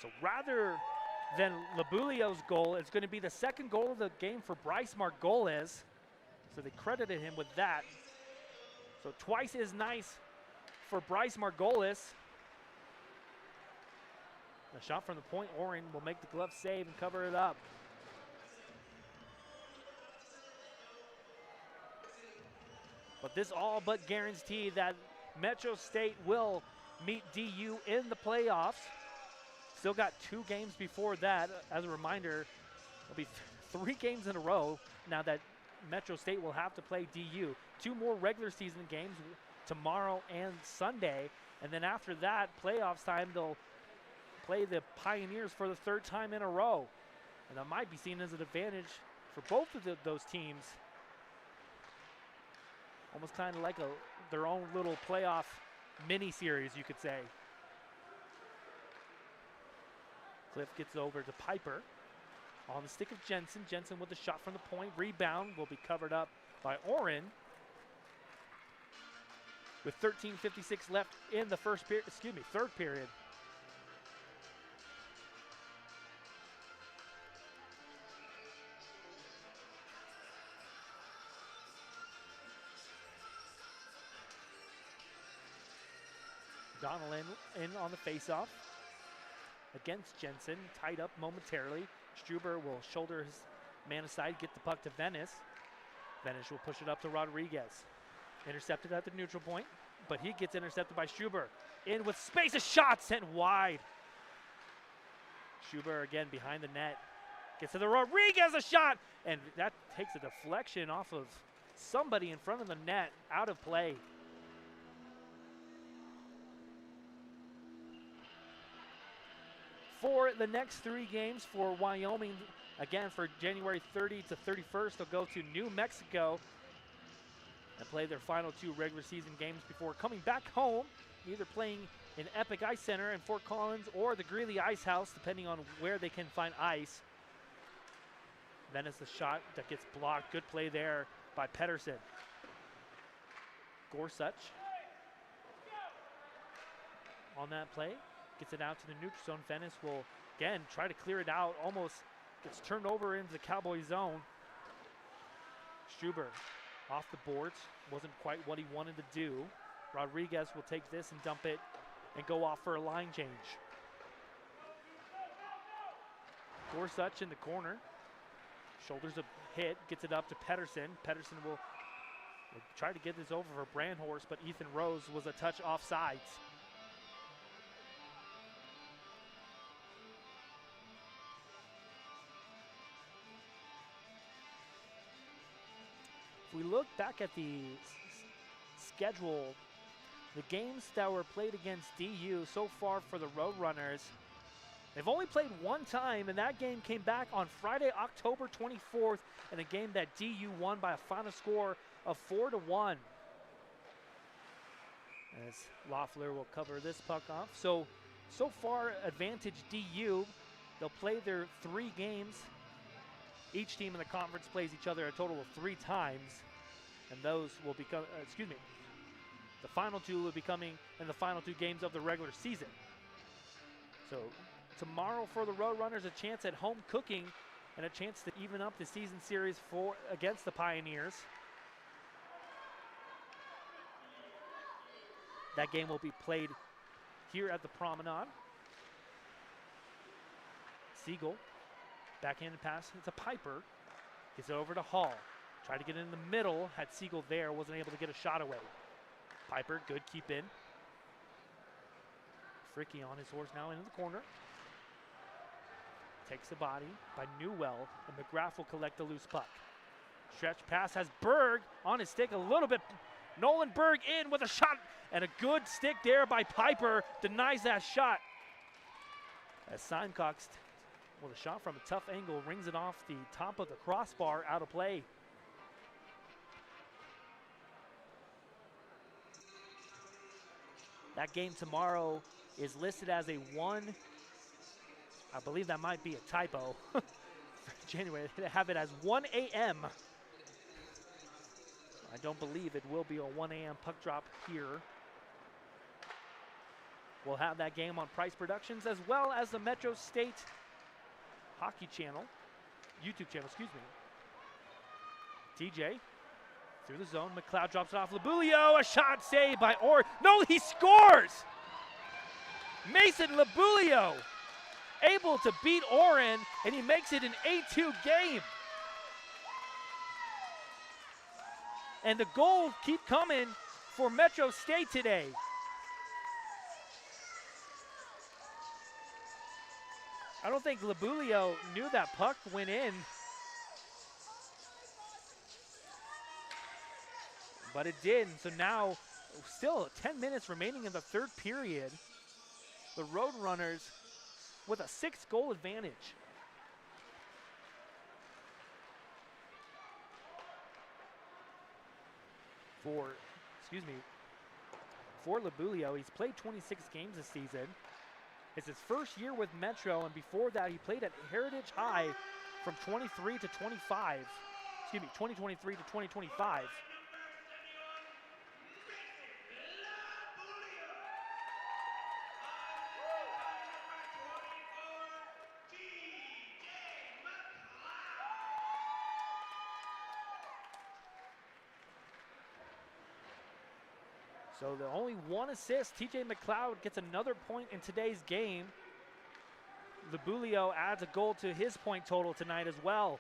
So rather than Labulio's goal, it's going to be the second goal of the game for Bryce Margolis. So they credited him with that. So twice is nice for Bryce Margolis. A shot from the point, Oren will make the glove save and cover it up. But this all but guaranteed that Metro State will meet DU in the playoffs. Still got 2 games before that. As a reminder, it'll be 3 games in a row now that Metro State will have to play DU. 2 more regular season games tomorrow and Sunday. And then after that, playoffs time, they'll play the Pioneers for the 3rd time in a row. And that might be seen as an advantage for both of those teams. Almost kind of like their own little playoff mini-series, you could say. Cliff gets over to Piper. On the stick of Jensen. Jensen with the shot from the point. Rebound will be covered up by Oren. With 13:56 left in the third period. Donnell in on the faceoff against Jensen, tied up momentarily. Struber will shoulder his man aside, get the puck to Venice. Venice will push it up to Rodriguez. Intercepted at the neutral point, but he gets intercepted by Struber. In with space, a shot sent wide. Struber again behind the net. Gets to the Rodriguez, a shot, and that takes a deflection off of somebody in front of the net, out of play. For the next 3 games for Wyoming, again for January 30 to 31st, they'll go to New Mexico and play their final 2 regular season games before coming back home, either playing in Epic Ice Center in Fort Collins or the Greeley Ice House, depending on where they can find ice. Then it's the shot that gets blocked. Good play there by Pedersen. Gorsuch on that play. Gets it out to the neutral zone. Venice will, again, try to clear it out. Almost gets turned over into the Cowboy zone. Struber off the boards. Wasn't quite what he wanted to do. Rodriguez will take this and dump it and go off for a line change. Gorsuch in the corner. Shoulders a hit. Gets it up to Pedersen. Pedersen will try to get this over for Brandhorst, but Ethan Rose was a touch offsides. If we look back at the schedule, the games that were played against DU so far for the Roadrunners, they've only played 1 time, and that game came back on Friday, October 24th, in a game that DU won by a final score of 4-1. As Loeffler will cover this puck off. So far, advantage DU. They'll play their 3 games. Each team in the conference plays each other a total of 3 times, and those will become, the final 2 will be coming in the final 2 games of the regular season. So tomorrow for the Roadrunners, a chance at home cooking and a chance to even up the season series against the Pioneers. That game will be played here at the Promenade. Siegel. Backhand pass, it's a Piper. Gets it over to Hall. Tried to get in the middle, had Siegel there, wasn't able to get a shot away. Piper, good keep in. Fricky on his horse now into the corner. Takes the body by Newell, and McGrath will collect the loose puck. Stretch pass has Berg on his stick a little bit. Nolan Berg in with a shot, and a good stick there by Piper. Denies that shot. As Simecox, with a shot from a tough angle, rings it off the top of the crossbar, out of play. That game tomorrow is listed as a 1. I believe that might be a typo. January, they have it as 1 a.m. I don't believe it will be a 1 a.m. puck drop here. We'll have that game on Price Productions as well as the Metro State Hockey channel, YouTube channel, excuse me. TJ through the zone. McLeod drops it off. Labulio, a shot saved by Orr. No, he scores! Mason Labulio able to beat Oren, and he makes it an 8-2 game. And the goals keep coming for Metro State today. I don't think Labulio knew that puck went in. But it did, so now still 10 minutes remaining in the third period. The Roadrunners with a 6-goal advantage. For Labulio, he's played 26 games this season. It's his first year with Metro, and before that he played at Heritage High from 23 to 25. 2023 to 2025. So the only one assist. TJ McLeod gets another point in today's game. Labulio adds a goal to his point total tonight as well.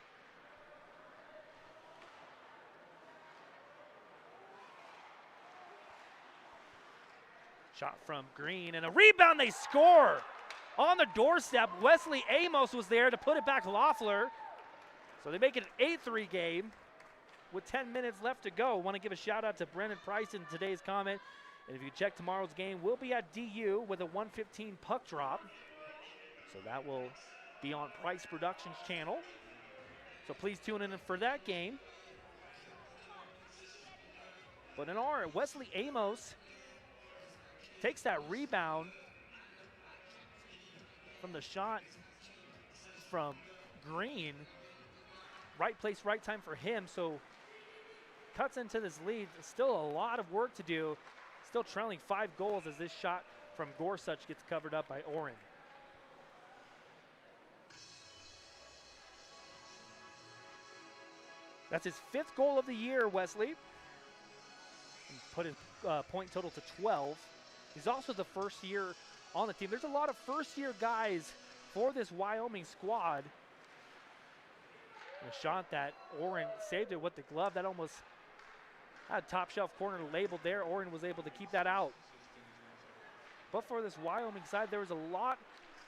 Shot from Green and a rebound, they score! On the doorstep, Wesley Amos was there to put it back Loeffler. So they make it an 8-3 game with 10 minutes left to go. Want to give a shout out to Brennan Price in today's comment. And if you check tomorrow's game, we'll be at DU with a 1:15 puck drop. So that will be on Price Productions channel. So please tune in for that game. But in our, Wesley Amos takes that rebound from the shot from Green. Right place, right time for him. So cuts into this lead. Still a lot of work to do. Still trailing 5 goals as this shot from Gorsuch gets covered up by Oren. That's his 5th goal of the year, Wesley. And put his point total to 12. He's also the first year on the team. There's a lot of first-year guys for this Wyoming squad. A shot that Oren saved it with the glove. That almost had top shelf corner labeled there. Oren was able to keep that out. But for this Wyoming side, there was a lot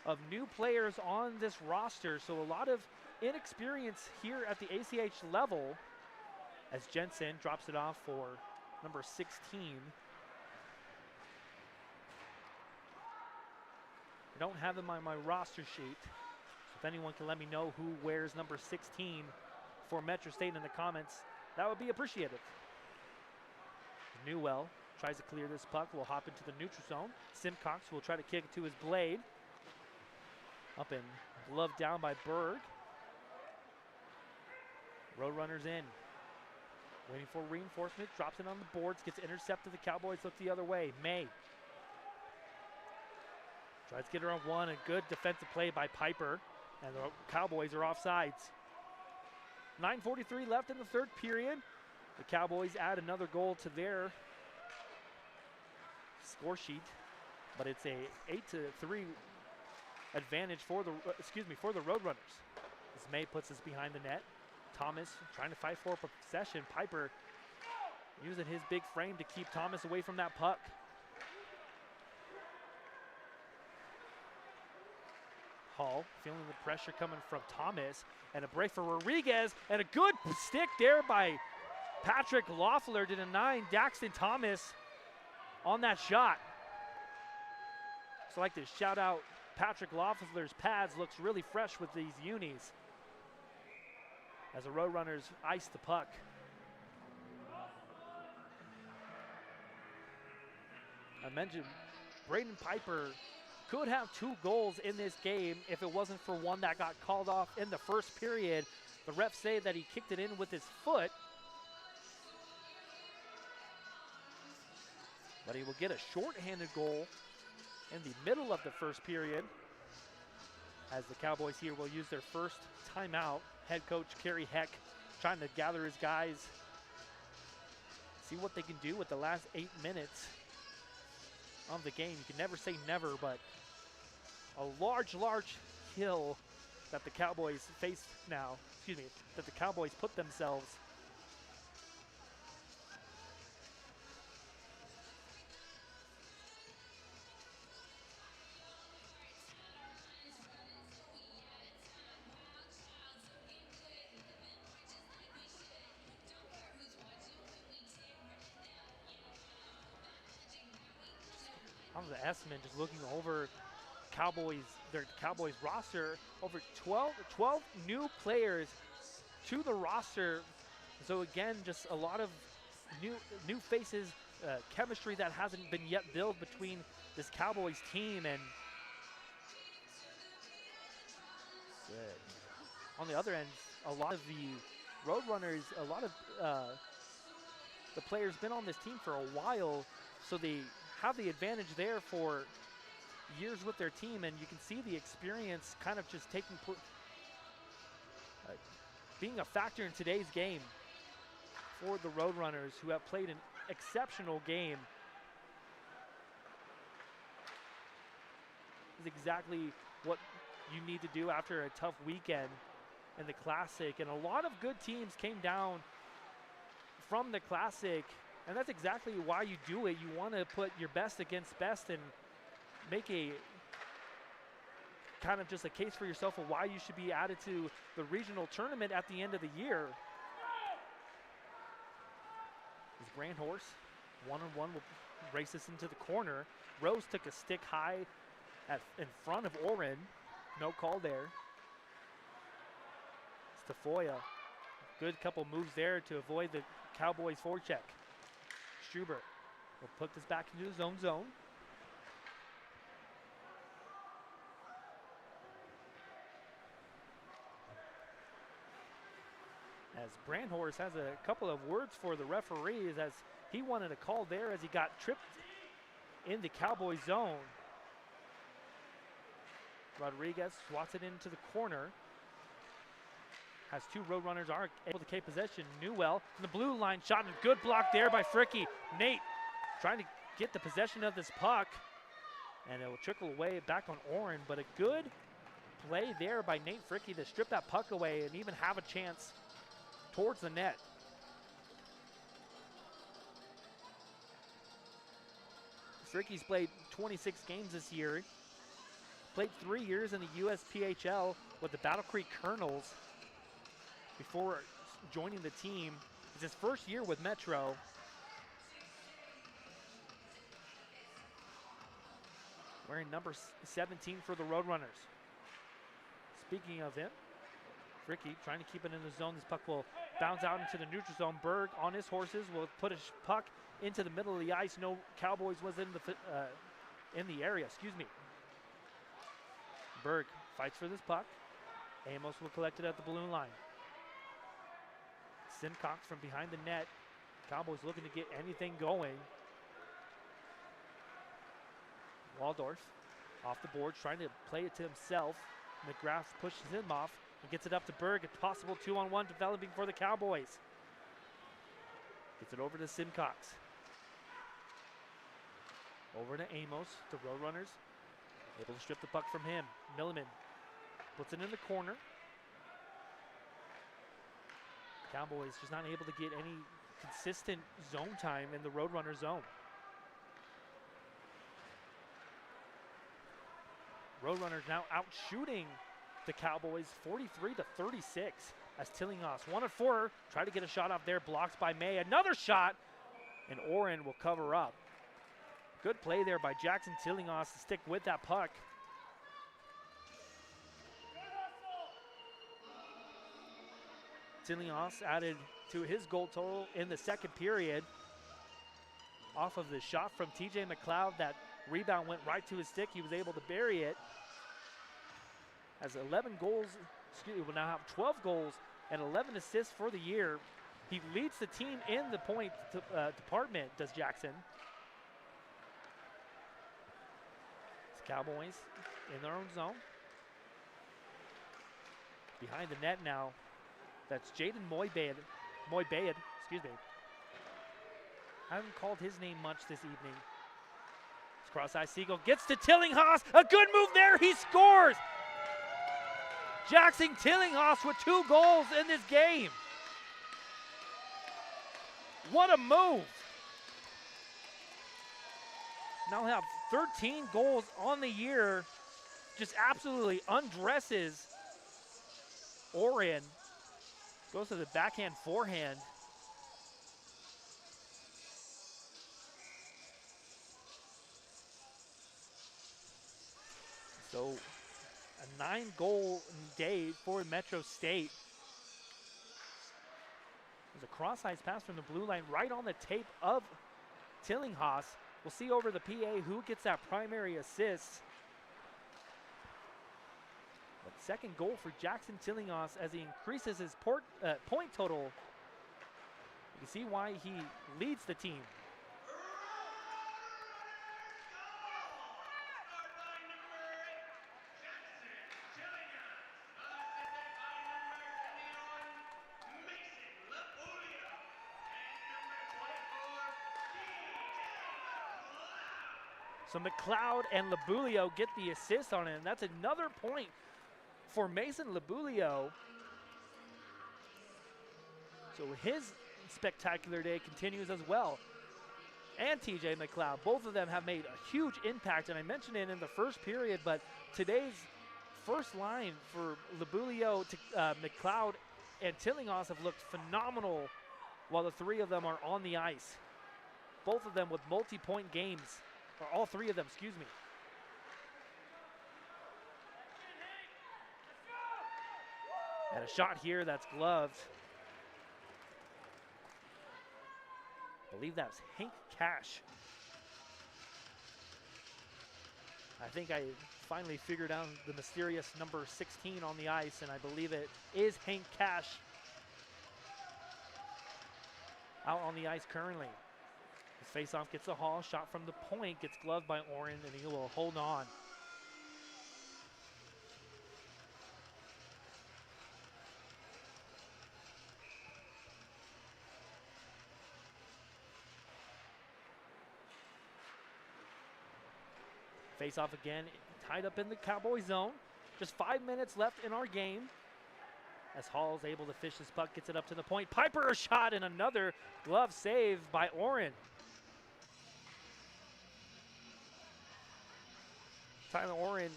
of new players on this roster, so a lot of inexperience here at the ACH level as Jensen drops it off for number 16. I don't have him on my roster sheet. If anyone can let me know who wears number 16 for Metro State in the comments, that would be appreciated. Newell tries to clear this puck, will hop into the neutral zone. Simcox will try to kick it to his blade. Up and gloved down by Berg. Roadrunners in. Waiting for reinforcement, drops it on the boards, gets intercepted. The Cowboys look the other way. May tries to get her on one, a good defensive play by Piper, and the Cowboys are offsides. 9:43 left in the third period. The Cowboys add another goal to their score sheet, but it's a 8-3 advantage for the Roadrunners. As May puts this behind the net. Thomas trying to fight for possession. Piper using his big frame to keep Thomas away from that puck. Hall feeling the pressure coming from Thomas, and a break for Rodriguez, and a good stick there by Patrick Loeffler to deny Daxton Thomas on that shot. So I'd like to shout out Patrick Loeffler's pads, looks really fresh with these unis as the Roadrunners ice the puck. I mentioned Braden Piper could have 2 goals in this game if it wasn't for one that got called off in the first period. The refs say that he kicked it in with his foot, but he will get a shorthanded goal in the middle of the first period as the Cowboys here will use their first timeout. Head coach Kerry Heck trying to gather his guys, see what they can do with the last 8 minutes of the game. You can never say never, but a large hill that the Cowboys face now, that the Cowboys put themselves. On the estimate, just looking over their Cowboys roster, over 12 new players to the roster. So again, just a lot of new faces, chemistry that hasn't been yet built between this Cowboys team. And on the other end, a lot of the Roadrunners, a lot of the players been on this team for a while, so they have the advantage there for years with their team, and you can see the experience kind of just being a factor in today's game for the Roadrunners, who have played an exceptional game. Is exactly what you need to do after a tough weekend in the Classic, and a lot of good teams came down from the Classic. And that's exactly why you do it. You want to put your best against best and make a kind of just a case for yourself of why you should be added to the regional tournament at the end of the year. This Grand Horse, one-on-one, will race this into the corner. Rose took a stick high in front of Oren. No call there. Stafoya, good couple moves there to avoid the Cowboys forecheck. Schubert will put this back into his own zone. As Brandhorst has a couple of words for the referees, as he wanted a call there as he got tripped in the Cowboy zone. Rodriguez swats it into the corner. As 2 Roadrunners are able to keep possession. Newell from the blue line shot, and a good block there by Fricky. Nate trying to get the possession of this puck, and it will trickle away back on Oren, but a good play there by Nate Fricky to strip that puck away and even have a chance towards the net. Fricky's played 26 games this year. Played 3 years in the USPHL with the Battle Creek Colonels before joining the team. It's his first year with Metro. Wearing number 17 for the Roadrunners. Speaking of him, Ricky trying to keep it in the zone. This puck will bounce out into the neutral zone. Berg on his horses will put a puck into the middle of the ice. No Cowboys was in the area, Berg fights for this puck. Amos will collect it at the balloon line. Simcox from behind the net. Cowboys looking to get anything going. Waldorf off the board, trying to play it to himself. McGrath pushes him off and gets it up to Berg. A possible 2-on-1 developing for the Cowboys. Gets it over to Simcox. Over to Amos, the Roadrunners. Able to strip the puck from him. Milliman puts it in the corner. Cowboys just not able to get any consistent zone time in the Roadrunner zone. Roadrunners now out shooting the Cowboys 43-36 as Tillinghast 1-4. Try to get a shot off there, blocked by May. Another shot, and Oren will cover up. Good play there by Jackson Tillinghast to stick with that puck. Tillinghast added to his goal total in the second period. off of the shot from TJ McLeod. That rebound went right to his stick. He was able to bury it. Has 11 goals, will now have 12 goals and 11 assists for the year. He leads the team in the point department, does Jackson. It's Cowboys in their own zone. Behind the net now, that's Jaden Moybayed, excuse me. I haven't called his name much this evening. It's cross-eye Siegel, gets to Tillinghast, a good move there, he scores! Jackson Tillinghast with 2 goals in this game. What a move. Now have 13 goals on the year. Just absolutely undresses Orion. Goes to the backhand forehand. So a 9-goal day for Metro State. There's a cross-ice pass from the blue line right on the tape of Tillinghast. We'll see over the PA who gets that primary assist. But second goal for Jackson Tillinghast as he increases his point total. You can see why he leads the team. So McLeod and Labulio get the assist on it, and that's another point for Mason Labulio. So his spectacular day continues as well. And TJ McLeod, both of them have made a huge impact, and I mentioned it in the first period, but today's first line for Labulio, McLeod, and Tillinghast have looked phenomenal while the 3 of them are on the ice. Both of them with multi-point games. Or all 3 of them, excuse me. And a shot here that's gloved. I believe that's Hank Cash. I think I finally figured out the mysterious number 16 on the ice, and I believe it is Hank Cash out on the ice currently. His faceoff gets a haul, shot from the point, gets gloved by Oren, and he will hold on. Face-off again, tied up in the Cowboy zone. Just 5 minutes left in our game. As Hall's able to fish this puck, gets it up to the point. Piper a shot, and another glove save by Oren. Tyler Oren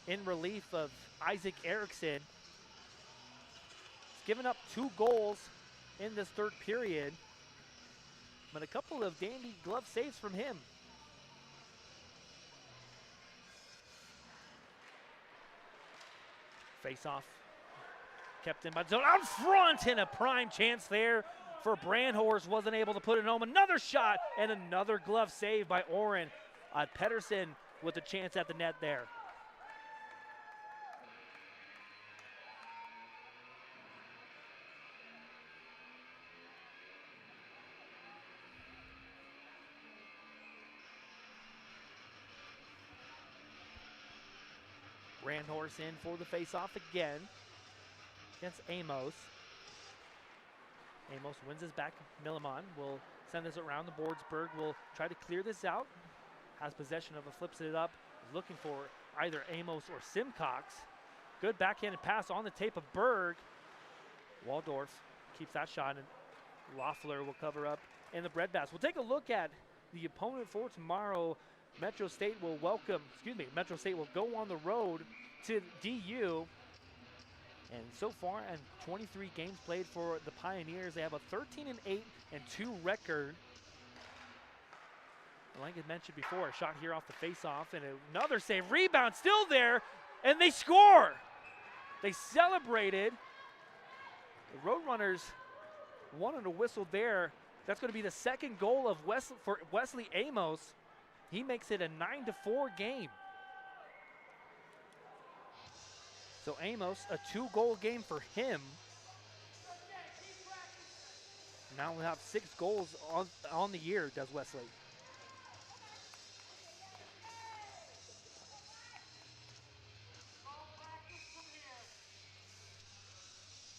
in relief of Isaac Erickson. He's given up 2 goals in this third period, but a couple of dandy glove saves from him. Face-off kept in by zone. Out front, and a prime chance there for Brandhorst. Wasn't able to put it home. Another shot and another glove save by Oren. Pedersen with a chance at the net there. Brandhorst in for the face-off again against Amos. Amos wins this back. Millimon will send this around the boards. Berg will try to clear this out. Has possession of it, flips it up, looking for either Amos or Simcox. Good backhanded pass on the tape of Berg. Waldorf keeps that shot, and Loeffler will cover up in the breadbasket. We'll take a look at the opponent for tomorrow. Metro State will Metro State will go on the road to DU. And so far, in 23 games played for the Pioneers, they have a 13-8-2 record. Like I mentioned before, a shot here off the face-off, and another save. Rebound still there, and they score. They celebrated. The Roadrunners wanted a whistle there That's going to be the second goal of for Wesley Amos. He makes it a 9-4 game. So Amos, a 2-goal game for him. Now we'll have 6 goals on the year, does Wesley.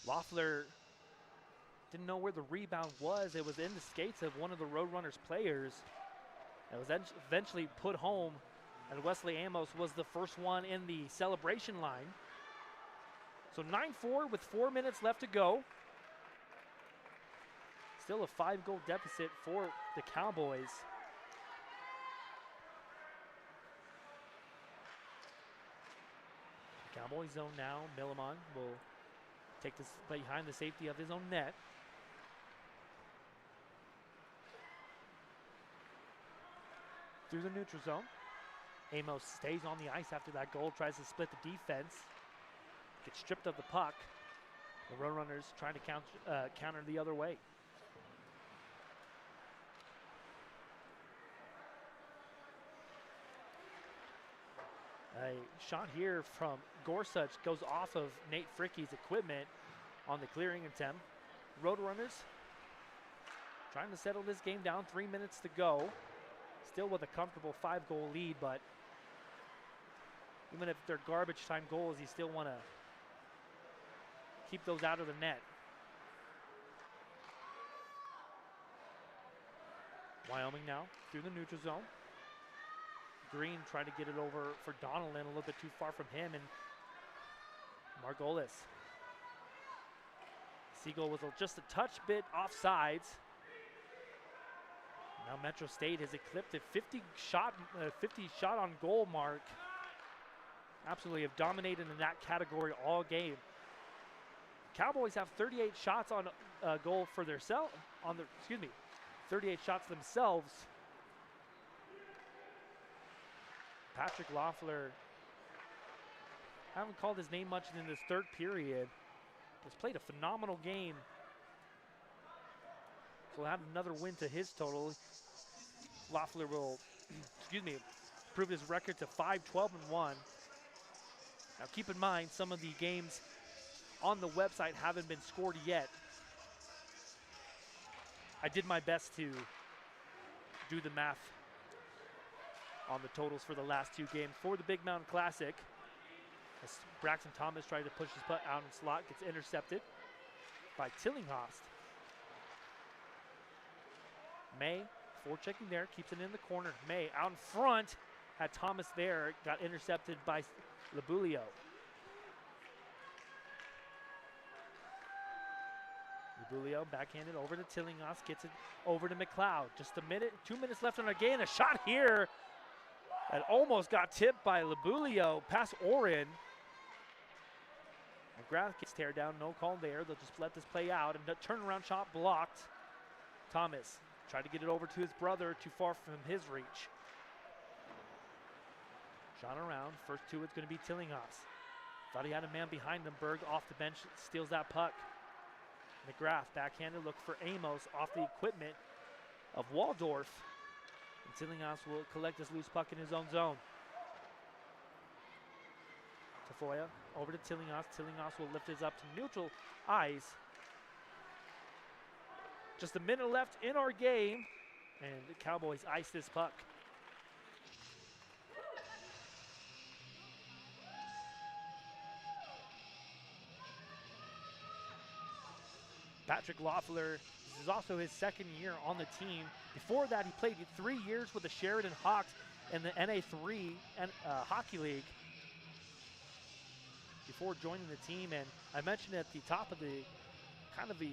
Loeffler didn't know where the rebound was. It was in the skates of one of the Roadrunners players. It was eventually put home, and Wesley Amos was the first one in the celebration line. So 9-4 with 4 minutes left to go. Still a 5-goal deficit for the Cowboys. Cowboys zone now. Millimon will take this behind the safety of his own net. Through the neutral zone. Amos stays on the ice after that goal, tries to split the defense. Gets stripped of the puck. The Roadrunners trying to counter the other way. A shot here from Gorsuch goes off of Nate Fricke's equipment on the clearing attempt. Roadrunners trying to settle this game down. 3 minutes to go. Still with a comfortable 5-goal lead, but even if they're garbage time goals, you still want to keep those out of the net. Wyoming now through the neutral zone. Green trying to get it over for Donnellan, a little bit too far from him, and Margolis. Siegel was just a touch bit offsides. Now Metro State has eclipsed a 50 shot on goal mark. Absolutely have dominated in that category all game. Cowboys have 38 shots on goal for themselves. 38 shots themselves. Patrick Loeffler, haven't called his name much in this third period. Has played a phenomenal game. So he'll have another win to his total. Loeffler will, improve his record to 5-12-1. Now keep in mind, some of the games on the website haven't been scored yet. I did my best to do the math on the totals for the last 2 games for the Big Mountain Classic. As Braxton Thomas tried to push his putt out in slot, gets intercepted by Tillinghast. May, forechecking there, keeps it in the corner. May out in front, had Thomas there, got intercepted by Labulio. Labulio backhanded over to Tillinghast, gets it over to McLeod. Just 2 minutes left on our game. A shot here that almost got tipped by Labulio past Oren. McGrath gets tear down, no call there. They'll just let this play out, and the turnaround shot blocked. Thomas tried to get it over to his brother, too far from his reach. Shot around, first to it's going to be Tillinghast. Thought he had a man behind him. Berg off the bench, steals that puck. McGrath backhanded, look for Amos off the equipment of Waldorf. And Tillinghast will collect this loose puck in his own zone. Tafoya over to Tillinghast. Tillinghast will lift his up to neutral ice. Just a minute left in our game, and the Cowboys ice this puck. Patrick Loeffler, this is also his second year on the team. Before that, he played 3 years with the Sheridan Hawks in the NA3 Hockey League before joining the team. And I mentioned at the top of the the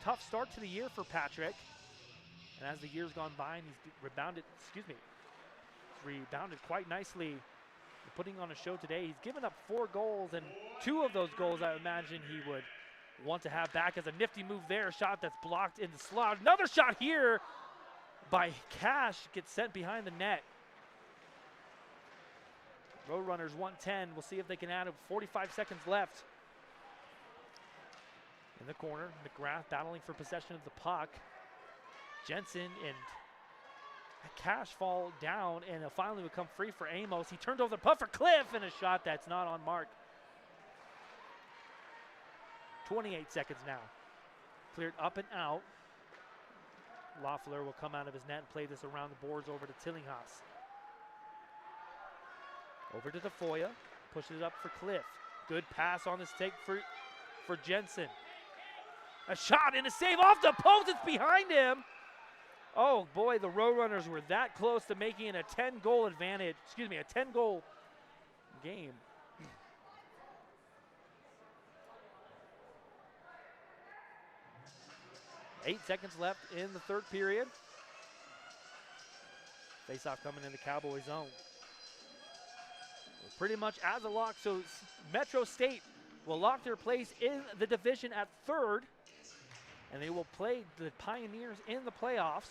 tough start to the year for Patrick. And as the year's gone by, and he's rebounded quite nicely. Putting on a show today. He's given up 4 goals, and 2 of those goals I imagine he would want to have back as a nifty move there. A shot that's blocked in the slot. Another shot here by Cash gets sent behind the net. Roadrunners 110. We'll see if they can add it. 45 seconds left. In the corner, McGrath battling for possession of the puck. Jensen and Cash fall down, and it finally would come free for Amos. He turned over the putt for Cliff, and a shot that's not on mark. 28 seconds now. Cleared up and out. Loeffler will come out of his net and play this around the boards over to Tillinghast. Over to DeFoya, pushes it up for Cliff. Good pass on this take for Jensen. A shot and a save off the post, it's behind him. Oh boy, the Roadrunners were that close to making it a 10-goal advantage, a 10-goal game. Eight seconds left in the third period. Face-off coming in the Cowboy zone. Pretty much as a lock, so Metro State will lock their place in the division at third, and they will play the Pioneers in the playoffs.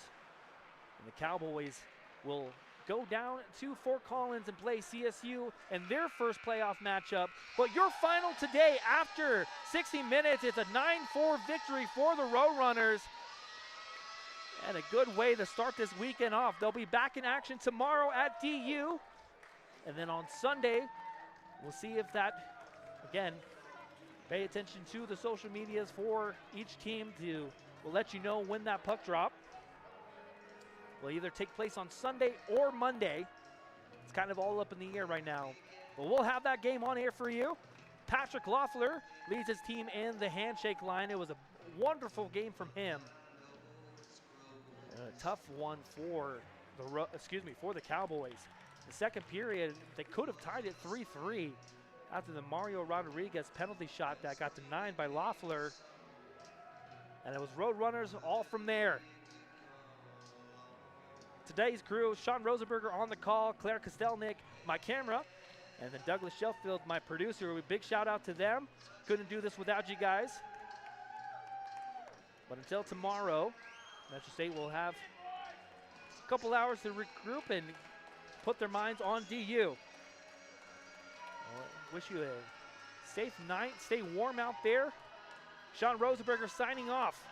And the Cowboys will go down to Fort Collins and play CSU in their first playoff matchup. But your final today, after 60 minutes, it's a 9-4 victory for the Roadrunners. And a good way to start this weekend off. They'll be back in action tomorrow at DU. And then on Sunday, we'll see if that, again, pay attention to the social medias for each team. We'll let you know when that puck drop will either take place on Sunday or Monday. It's kind of all up in the air right now. But we'll have that game on air for you. Patrick Loeffler leads his team in the handshake line. It was a wonderful game from him. A tough one for the Cowboys. The second period, they could have tied it 3-3 after the Mario Rodriguez penalty shot that got denied by Loeffler. And it was Roadrunners all from there. Today's crew, Sean Rosenberger on the call, Claire Kostelnik, my camera, and then Douglas Sheffield, my producer. A big shout out to them. Couldn't do this without you guys. But until tomorrow, Metro State will have a couple hours to regroup and put their minds on DU. Wish you a safe night. Stay warm out there. Sean Rosenberger signing off.